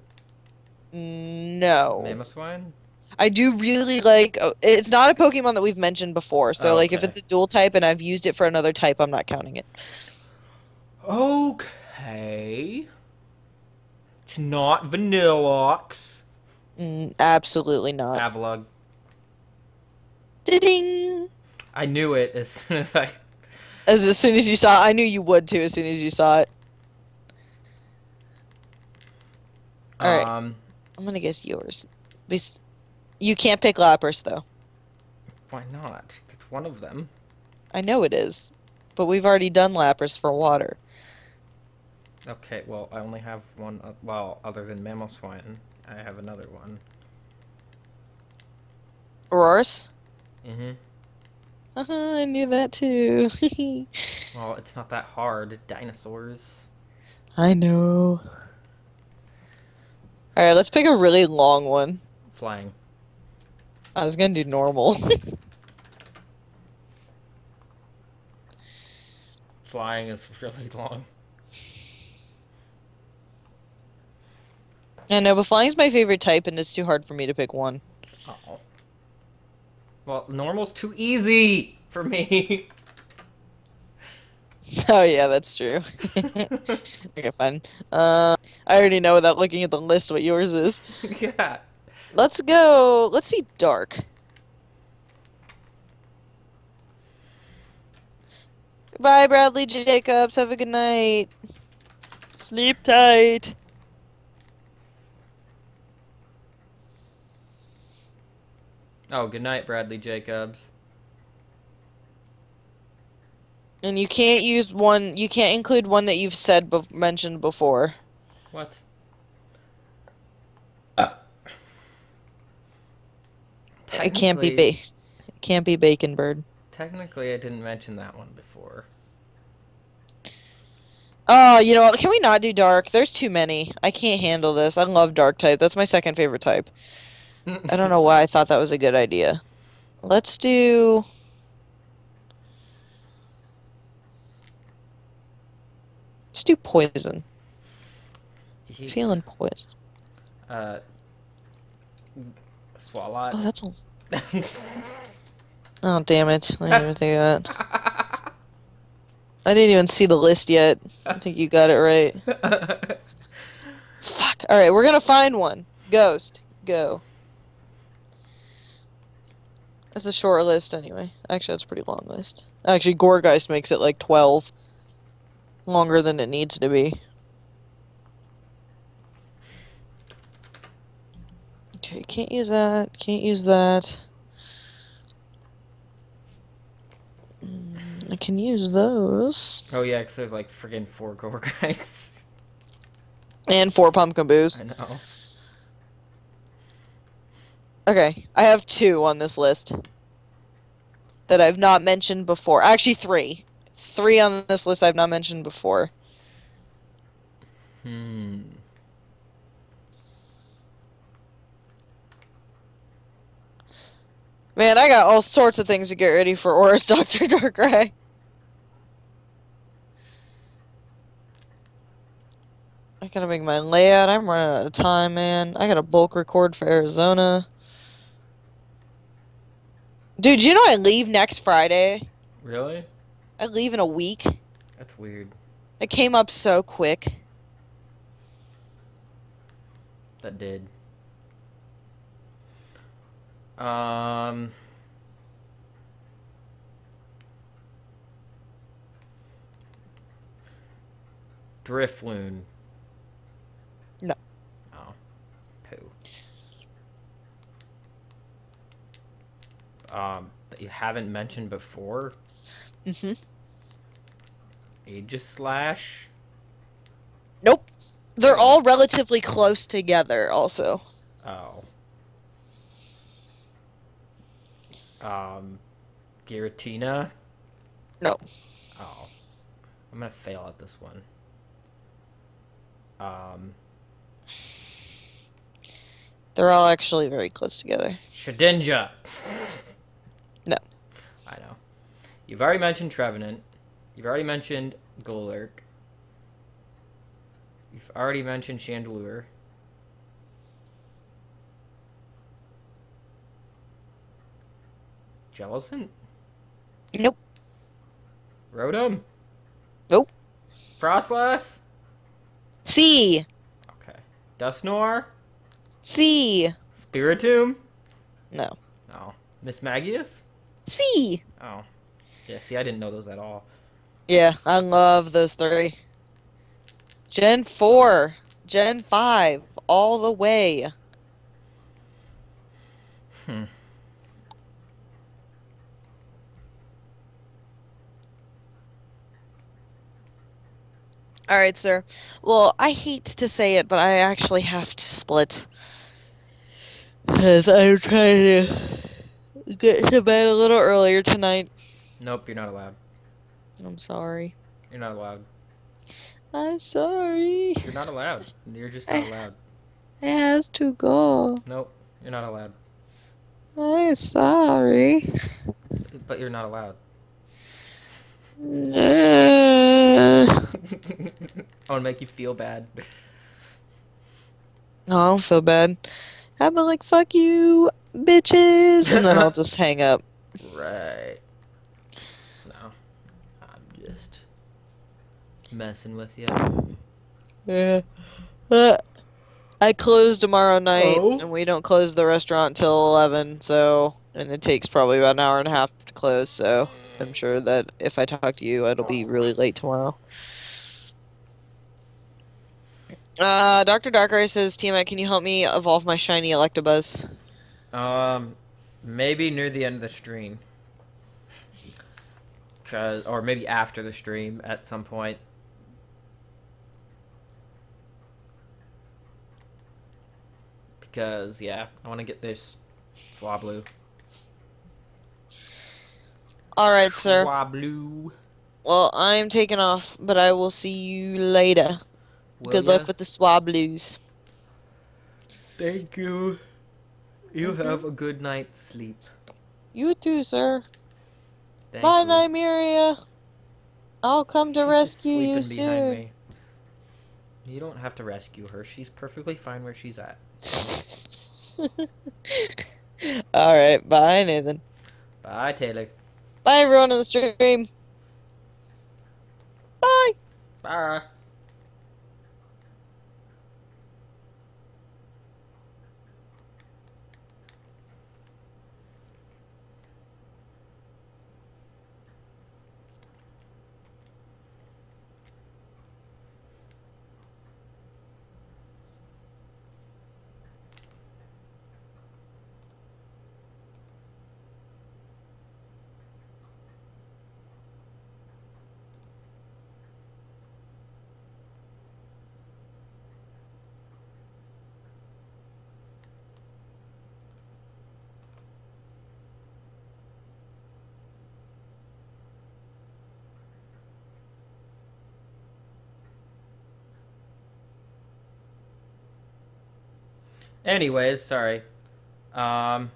Speaker 2: No.
Speaker 1: Mamoswine?
Speaker 2: I do really like. Oh, it's not a Pokemon that we've mentioned before, so like if
Speaker 1: Okay.
Speaker 2: it's a dual type and I've used it for another type, I'm not counting it.
Speaker 1: Okay. It's not Vanilluxe.
Speaker 2: Absolutely not.
Speaker 1: Avalugg.
Speaker 2: Ding.
Speaker 1: I knew it as soon as I...
Speaker 2: As soon as you saw it, I knew you would too. As soon as you saw it. All right. I'm gonna guess yours. You can't pick Lapras though.
Speaker 1: Why not? It's one of them.
Speaker 2: I know it is, but we've already done Lapras for water.
Speaker 1: Okay, well, I only have one... well, other than Mamoswine, I have another one.
Speaker 2: Aurorus?
Speaker 1: Mm-hmm.
Speaker 2: I knew that too.
Speaker 1: Well, it's not that hard. Dinosaurs.
Speaker 2: I know. Alright, let's pick a really long one.
Speaker 1: Flying.
Speaker 2: I was gonna do normal.
Speaker 1: Flying is really long.
Speaker 2: I know, but flying's my favorite type, and it's too hard for me to pick one.
Speaker 1: Oh. Well, normal's too easy for me.
Speaker 2: Oh yeah, that's true. Okay, fine. I already know without looking at the list what yours is.
Speaker 1: Yeah.
Speaker 2: Let's go. Let's see dark. Goodbye, Bradley Jacobs. Have a good night. Sleep tight.
Speaker 1: Oh, good night, Bradley Jacobs.
Speaker 2: And you can't use one. You can't include one that you've said mentioned before.
Speaker 1: What?
Speaker 2: It can't be It can't be Bacon Bird.
Speaker 1: Technically, I didn't mention that one before.
Speaker 2: Oh, you know what? Can we not do dark? There's too many. I can't handle this. I love dark type. That's my second favorite type. I don't know why I thought that was a good idea. Let's do... Let's do poison. Feeling poison.
Speaker 1: Swalot.
Speaker 2: Oh, that's all. Oh, damn it. I didn't even think of that. I didn't even see the list yet. I think you got it right. Fuck. Alright, we're gonna find one. Ghost. Go. That's a short list anyway. Actually, that's a pretty long list. Actually, Goregeist makes it like 12. Longer than it needs to be. Okay, can't use that. Can't use that. I can use those.
Speaker 1: Oh yeah, because there's like friggin' 4 gore guys.
Speaker 2: And 4 pumpkin boos.
Speaker 1: I know.
Speaker 2: Okay, I have 2 on this list that I've not mentioned before. Actually, 3. 3 on this list I've not mentioned before.
Speaker 1: Man,
Speaker 2: I got all sorts of things to get ready for Aura's Dr. Darkrai. I gotta make my layout. I'm running out of time, man. I gotta bulk record for Arizona. Dude, you know I leave next Friday?
Speaker 1: Really?
Speaker 2: I leave in a week.
Speaker 1: That's weird.
Speaker 2: It came up so quick.
Speaker 1: That did. Drifloon.
Speaker 2: No.
Speaker 1: Oh. Poo. That you haven't mentioned before?
Speaker 2: Mm-hmm.
Speaker 1: Aegislash?
Speaker 2: Nope. They're all relatively close together, also.
Speaker 1: Oh. Giratina?
Speaker 2: No.
Speaker 1: Oh. I'm gonna fail at this one.
Speaker 2: They're all actually very close together.
Speaker 1: Shedinja!
Speaker 2: No.
Speaker 1: I know. You've already mentioned Trevenant. You've already mentioned Golurk. You've already mentioned Chandelure. Jellicent?
Speaker 2: Nope.
Speaker 1: Rotom?
Speaker 2: Nope.
Speaker 1: Frostlass?
Speaker 2: C.
Speaker 1: Okay. Dusknoir?
Speaker 2: C.
Speaker 1: Spiritomb?
Speaker 2: No.
Speaker 1: Oh. Miss Magius?
Speaker 2: C.
Speaker 1: Oh. Yeah, see, I didn't know those at all.
Speaker 2: Yeah, I love those 3. Gen 4. Gen 5. All the way.
Speaker 1: Hmm.
Speaker 2: Alright, sir. Well, I hate to say it, but I actually have to split. Because I'm trying to get to bed a little earlier tonight.
Speaker 1: Nope, you're not allowed.
Speaker 2: I'm sorry.
Speaker 1: You're not allowed.
Speaker 2: I'm sorry.
Speaker 1: You're not allowed. You're just not allowed.
Speaker 2: It has to go.
Speaker 1: Nope, you're not allowed.
Speaker 2: I'm sorry.
Speaker 1: But you're not allowed.
Speaker 2: No,
Speaker 1: I want to make you feel bad.
Speaker 2: I don't feel bad. I'll be like, fuck you, bitches, and then I'll just hang up.
Speaker 1: Right. No. I'm just messing with you.
Speaker 2: Yeah. I close tomorrow night,
Speaker 1: Oh?
Speaker 2: and we don't close the restaurant till 11, so, and it takes probably about an hour and a half to close, so I'm sure that if I talk to you, it'll be really late tomorrow. Dr. Darkrai says, Tiamat, can you help me evolve my shiny Electabuzz?
Speaker 1: Maybe near the end of the stream. Or maybe after the stream at some point. Because, yeah, I want to get this Swablu.
Speaker 2: Alright, sir.
Speaker 1: Swablu.
Speaker 2: Well, I'm taking off, but I will see you later.
Speaker 1: Will
Speaker 2: Good
Speaker 1: ya?
Speaker 2: luck with the Swablus.
Speaker 1: Thank you. You have a good night's sleep.
Speaker 2: You too, sir.
Speaker 1: Thank
Speaker 2: Bye,
Speaker 1: you.
Speaker 2: Nymeria. I'll come to
Speaker 1: She's just
Speaker 2: rescue you
Speaker 1: sleeping behind
Speaker 2: soon.
Speaker 1: me. You don't have to rescue her. She's perfectly fine where she's at.
Speaker 2: Alright, bye, Nathan.
Speaker 1: Bye, Taylor.
Speaker 2: Bye, everyone on the stream. Bye.
Speaker 1: Bye. Anyways, sorry. I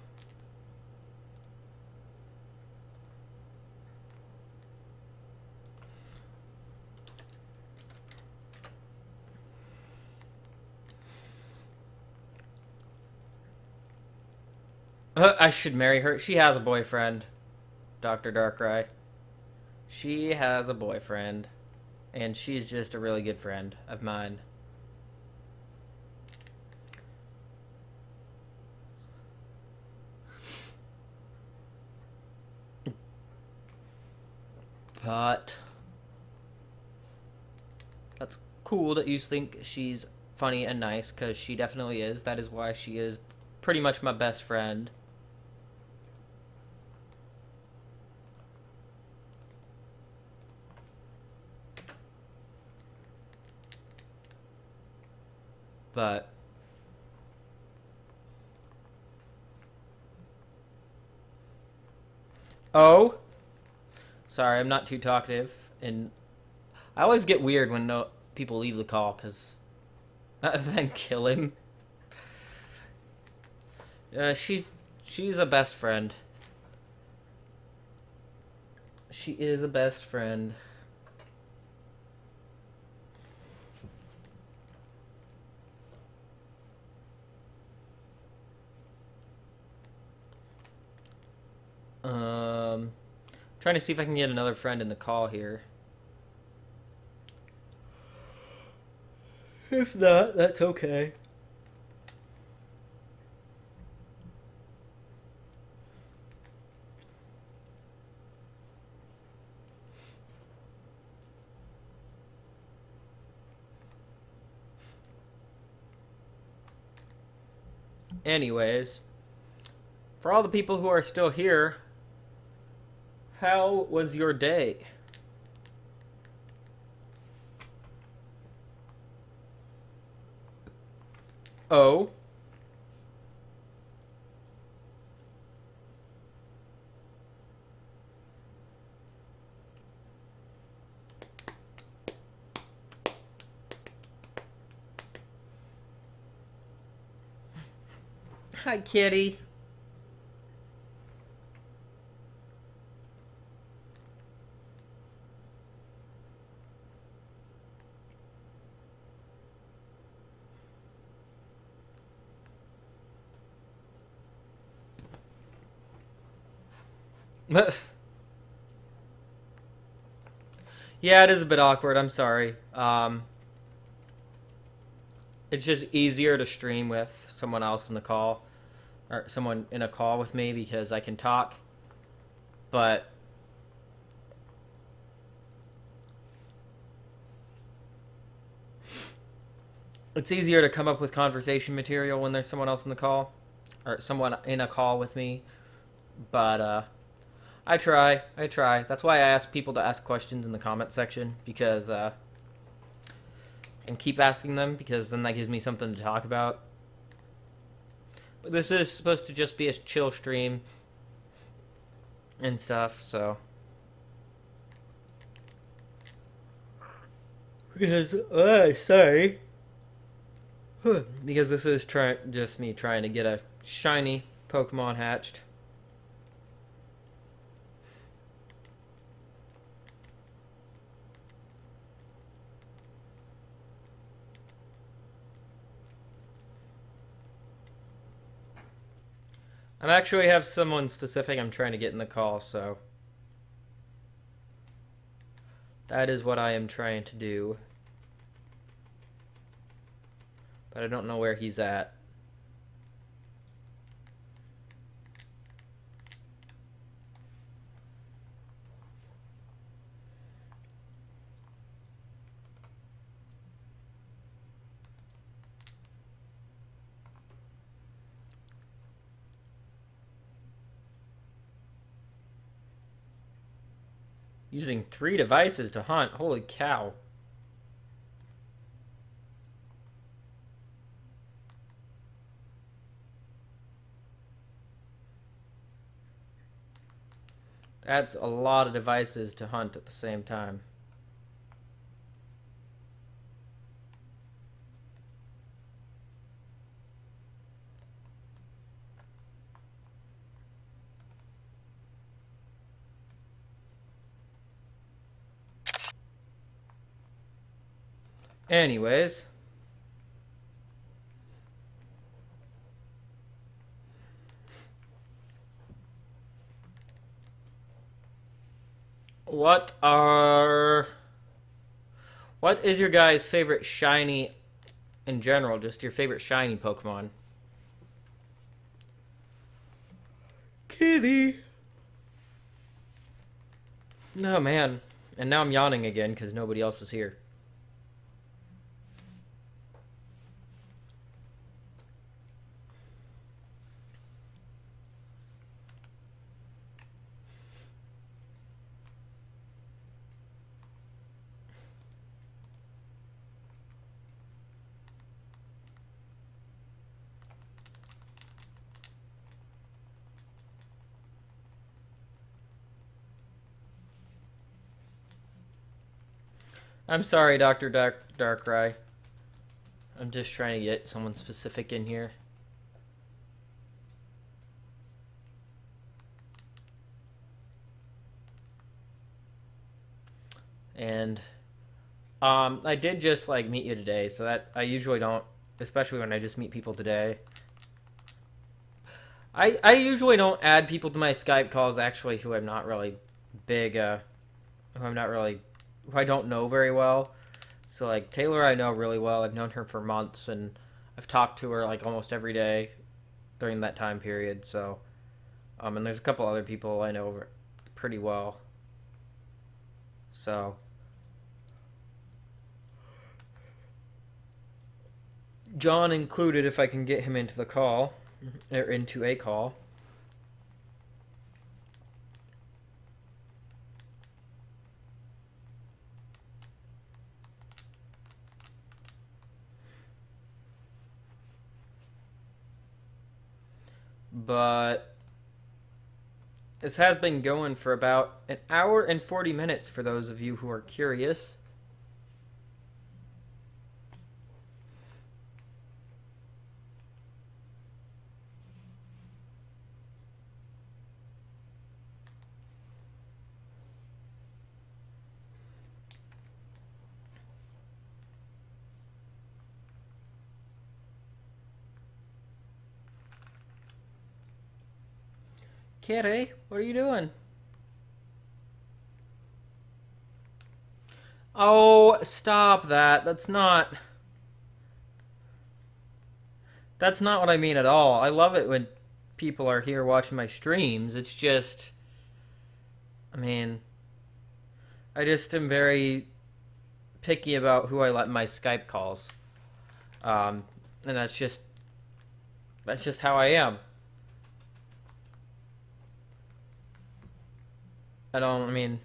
Speaker 1: should marry her. She has a boyfriend, Dr. Darkrai. She has a boyfriend, and she's just a really good friend of mine. But that's cool that you think she's funny and nice, because she definitely is. That is why she is pretty much my best friend. But oh, sorry, I'm not too talkative, and I always get weird when no people leave the call, because then kill him. She's a best friend. She is a best friend. Trying to see if I can get another friend in the call here. If not, that's okay. Anyways, for all the people who are still here, how was your day? Oh? Hi, kitty. Yeah, it is a bit awkward. I'm sorry. It's just easier to stream with someone else in the call, or someone in a call with me, because I can talk. But it's easier to come up with conversation material when there's someone else in the call, or someone in a call with me. But I try. That's why I ask people to ask questions in the comment section, because and keep asking them, because then that gives me something to talk about. But this is supposed to just be a chill stream and stuff, so. Because, sorry. Because this is just me trying to get a shiny Pokemon hatched. I actually have someone specific I'm trying to get in the call, so that is what I am trying to do. But I don't know where he's at. Using 3 devices to hunt. Holy cow. That's a lot of devices to hunt at the same time. Anyways. What is your guys' favorite shiny in general? Just your favorite shiny Pokemon? Kitty. No, man. And now I'm yawning again because nobody else is here. I'm sorry, Dr. Darkrai. I'm just trying to get someone specific in here. And I did just like meet you today, so that I usually don't, especially when I just meet people today. I usually don't add people to my Skype calls actually who I'm not really big who I don't know very well. So like Taylor I know really well. I've known her for months and I've talked to her like almost every day during that time period. So and there's a couple other people I know pretty well. So John included if I can get him into the call or into a call. But this has been going for about an hour and 40 minutes for those of you who are curious. Kitty, what are you doing? Oh, stop that. That's not what I mean at all. I love it when people are here watching my streams. It's just, I mean, I just am very picky about who I let in my Skype calls. And that's just how I am. I mean,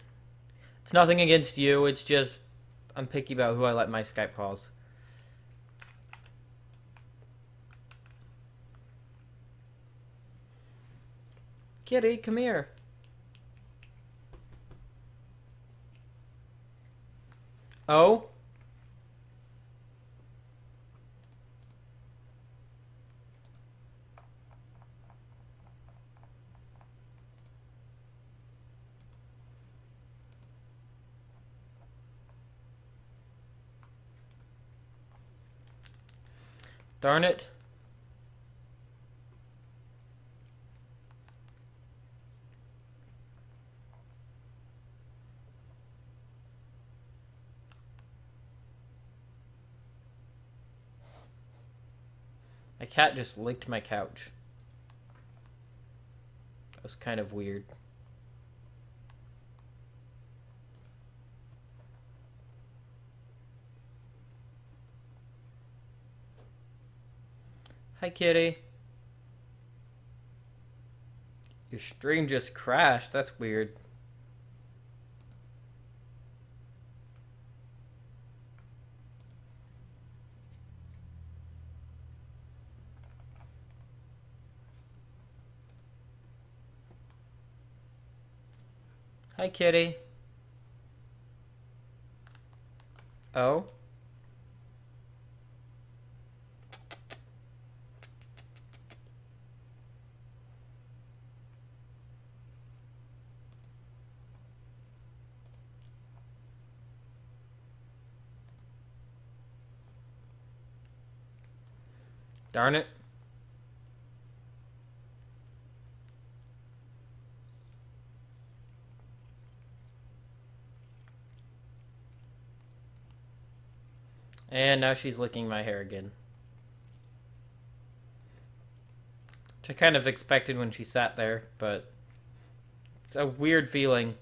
Speaker 1: it's nothing against you. It's just, I'm picky about who I let in my Skype calls. Kitty, come here. Oh? Darn it. My cat just licked my couch. That was kind of weird. Hi, kitty. Your stream just crashed. That's weird. Hi, kitty. Oh? Darn it. And now she's licking my hair again. Which I kind of expected when she sat there, but it's a weird feeling.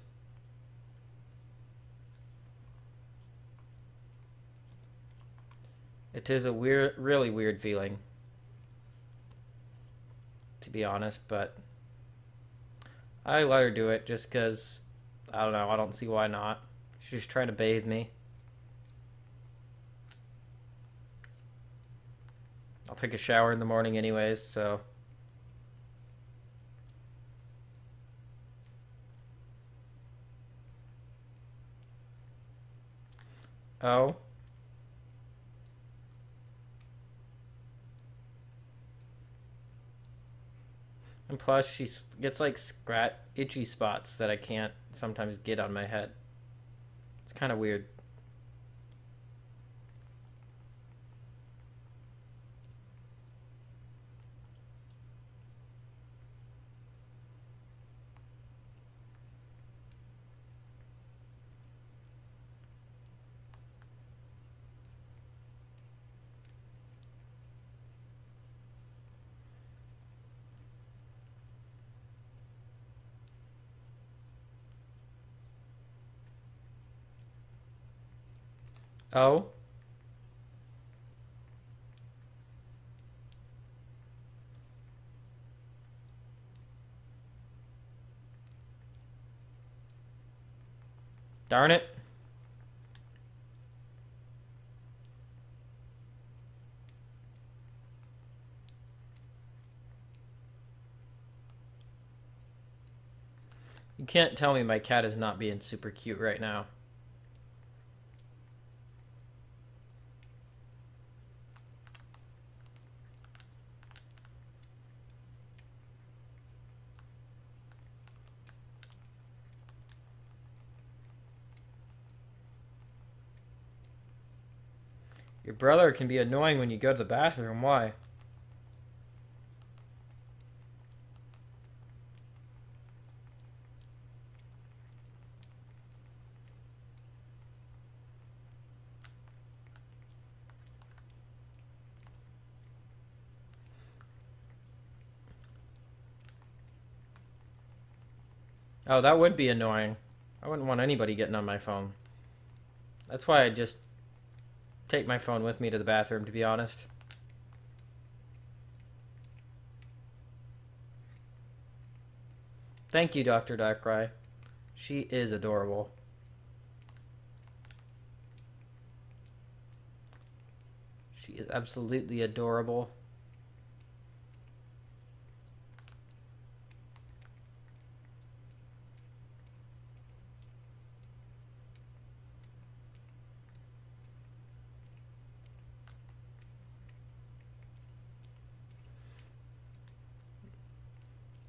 Speaker 1: It is a weird, really weird feeling, to be honest, but I let her do it just because, I don't know, I don't see why not. She's trying to bathe me. I'll take a shower in the morning anyways, so. Oh. And plus, she gets like itchy spots that I can't sometimes get on my head. It's kind of weird. Oh. Darn it. You can't tell me my cat is not being super cute right now. Your brother can be annoying when you go to the bathroom. Why? Oh, that would be annoying. I wouldn't want anybody getting on my phone. That's why I just take my phone with me to the bathroom, to be honest. Thank you, Dr. Darkrai. She is adorable. She is absolutely adorable.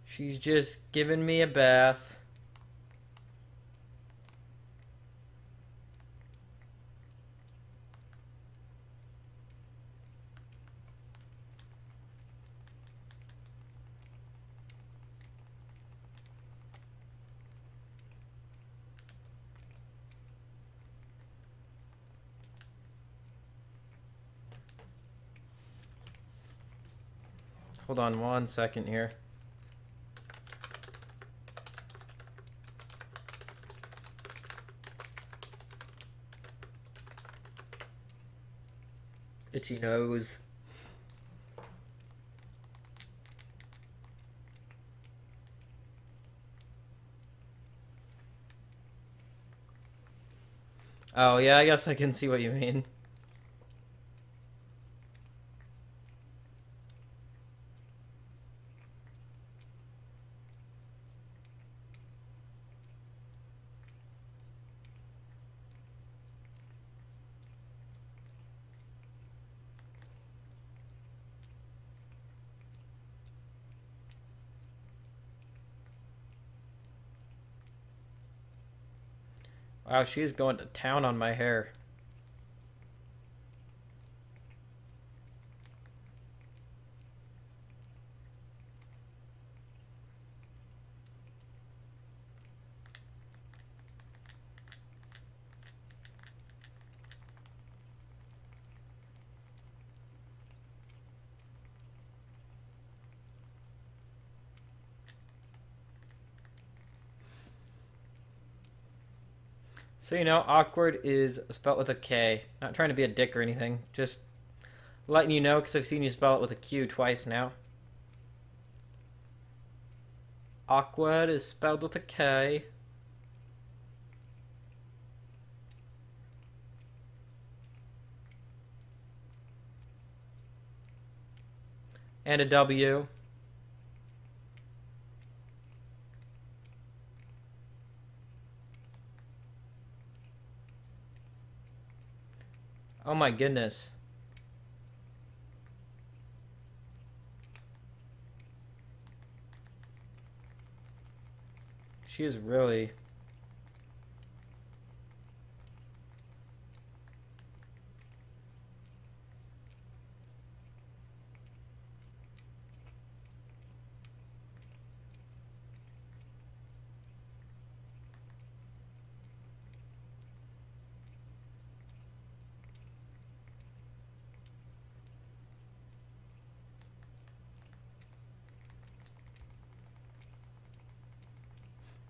Speaker 1: She's just giving me a bath. Hold on 1 second here. Itchy nose. Oh, yeah, I guess I can see what you mean. Wow, she is going to town on my hair. So, you know, awkward is spelled with a K. Not trying to be a dick or anything. Just letting you know because I've seen you spell it with a Q twice now. Awkward is spelled with a K. And a W. Oh my goodness. She is really...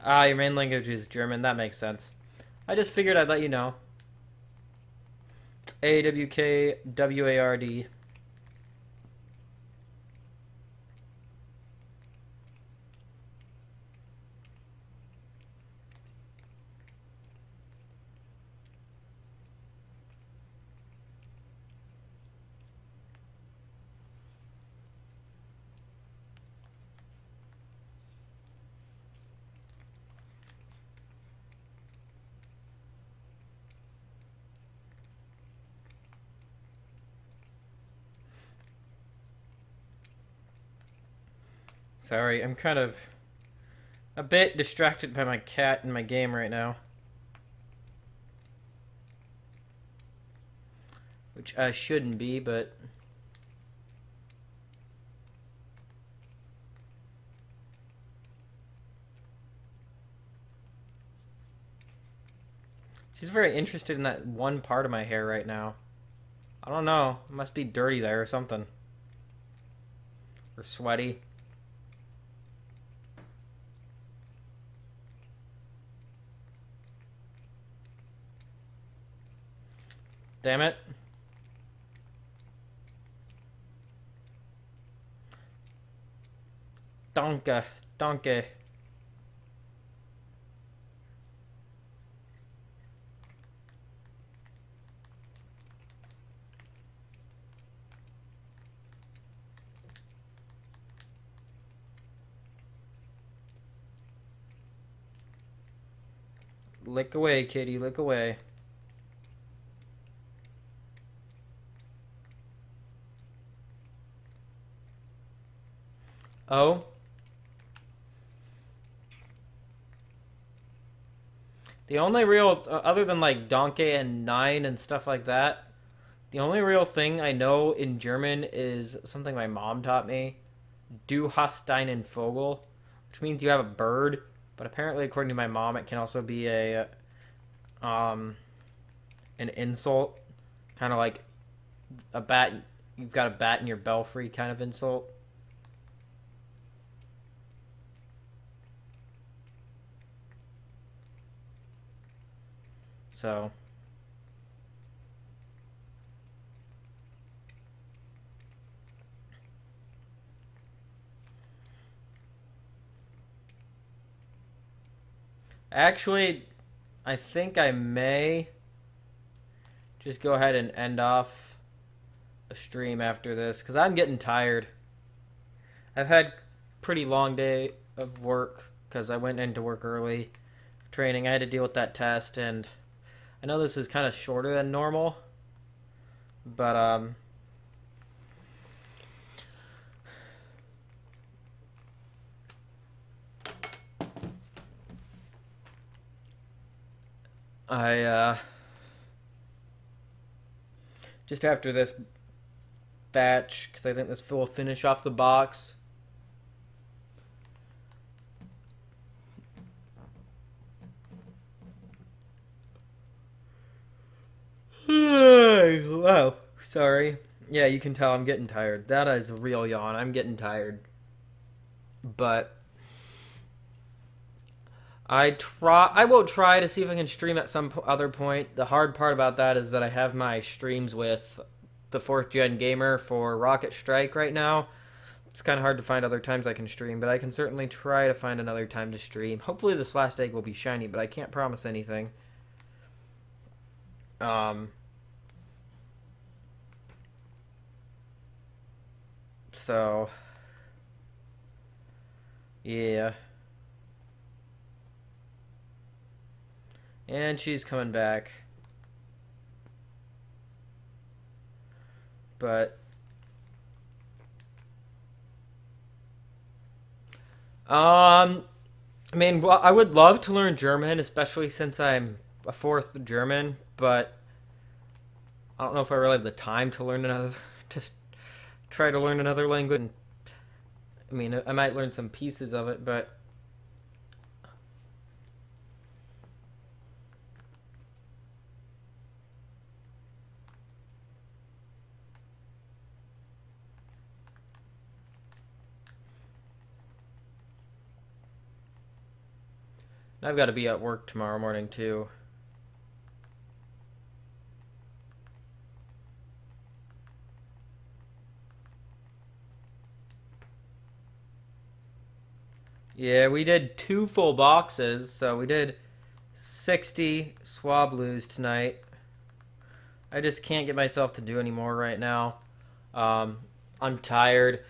Speaker 1: Ah, your main language is German. That makes sense. I just figured I'd let you know. AWKWARD. Sorry, I'm kind of a bit distracted by my cat and my game right now. Which I shouldn't be, but... She's very interested in that one part of my hair right now. I don't know. It must be dirty there or something. Or sweaty. Damn it. Danke. Danke. Lick away, kitty. Lick away. Oh? The only real, other than like Donkey and Nine and stuff like that, the only real thing I know in German is something my mom taught me. Du hast einen Vogel, which means you have a bird. But apparently, according to my mom, it can also be an insult, kind of like a bat. You've got a bat in your belfry, kind of insult. So. Actually, I think I may just go ahead and end off the stream after this, because I'm getting tired. I've had a pretty long day of work, because I went into work early. Training, I had to deal with that test, and I know this is kind of shorter than normal, but, just after this batch, because I think this will finish off the box. Wow, sorry. Yeah, you can tell I'm getting tired. That is a real yawn. I'm getting tired. But I will try to see if I can stream at some other point. The hard part about that is that I have my streams with the 4th Gen Gamer for Rocket Strike right now. It's kind of hard to find other times I can stream, but I can certainly try to find another time to stream. Hopefully this last egg will be shiny, but I can't promise anything. So yeah. And she's coming back. But I mean, well, I would love to learn German, especially since I'm a 4th German, but I don't know if I really have the time to learn another, to try to learn another language. I mean, I might learn some pieces of it, but I've got to be at work tomorrow morning too. Yeah, we did 2 full boxes, so we did 60 Swablus tonight. I just can't get myself to do any more right now. I'm tired.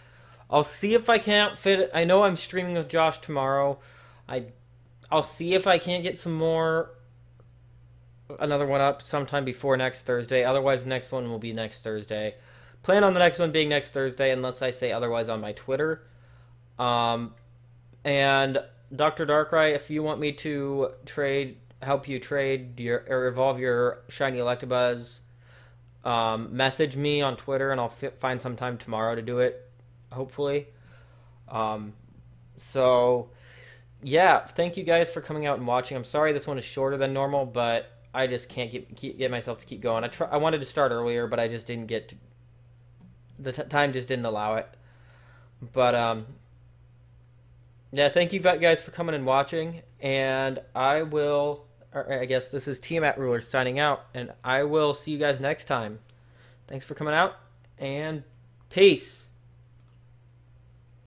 Speaker 1: I'll see if I can't fit it. I know I'm streaming with Josh tomorrow. I'll see if I can't get another one up sometime before next Thursday. Otherwise, the next one will be next Thursday. Plan on the next one being next Thursday, unless I say otherwise on my Twitter. And Dr. Darkrai, if you want me to help you trade or evolve your shiny Electabuzz, message me on Twitter, and I'll find some time tomorrow to do it, hopefully. So yeah, thank you guys for coming out and watching. I'm sorry this one is shorter than normal, but I just can't get myself to keep going. I wanted to start earlier, but I just didn't get to, the time just didn't allow it. But yeah, thank you guys for coming and watching, and I will I guess this is TiamatRuler signing out, and I will see you guys next time. Thanks for coming out, and peace.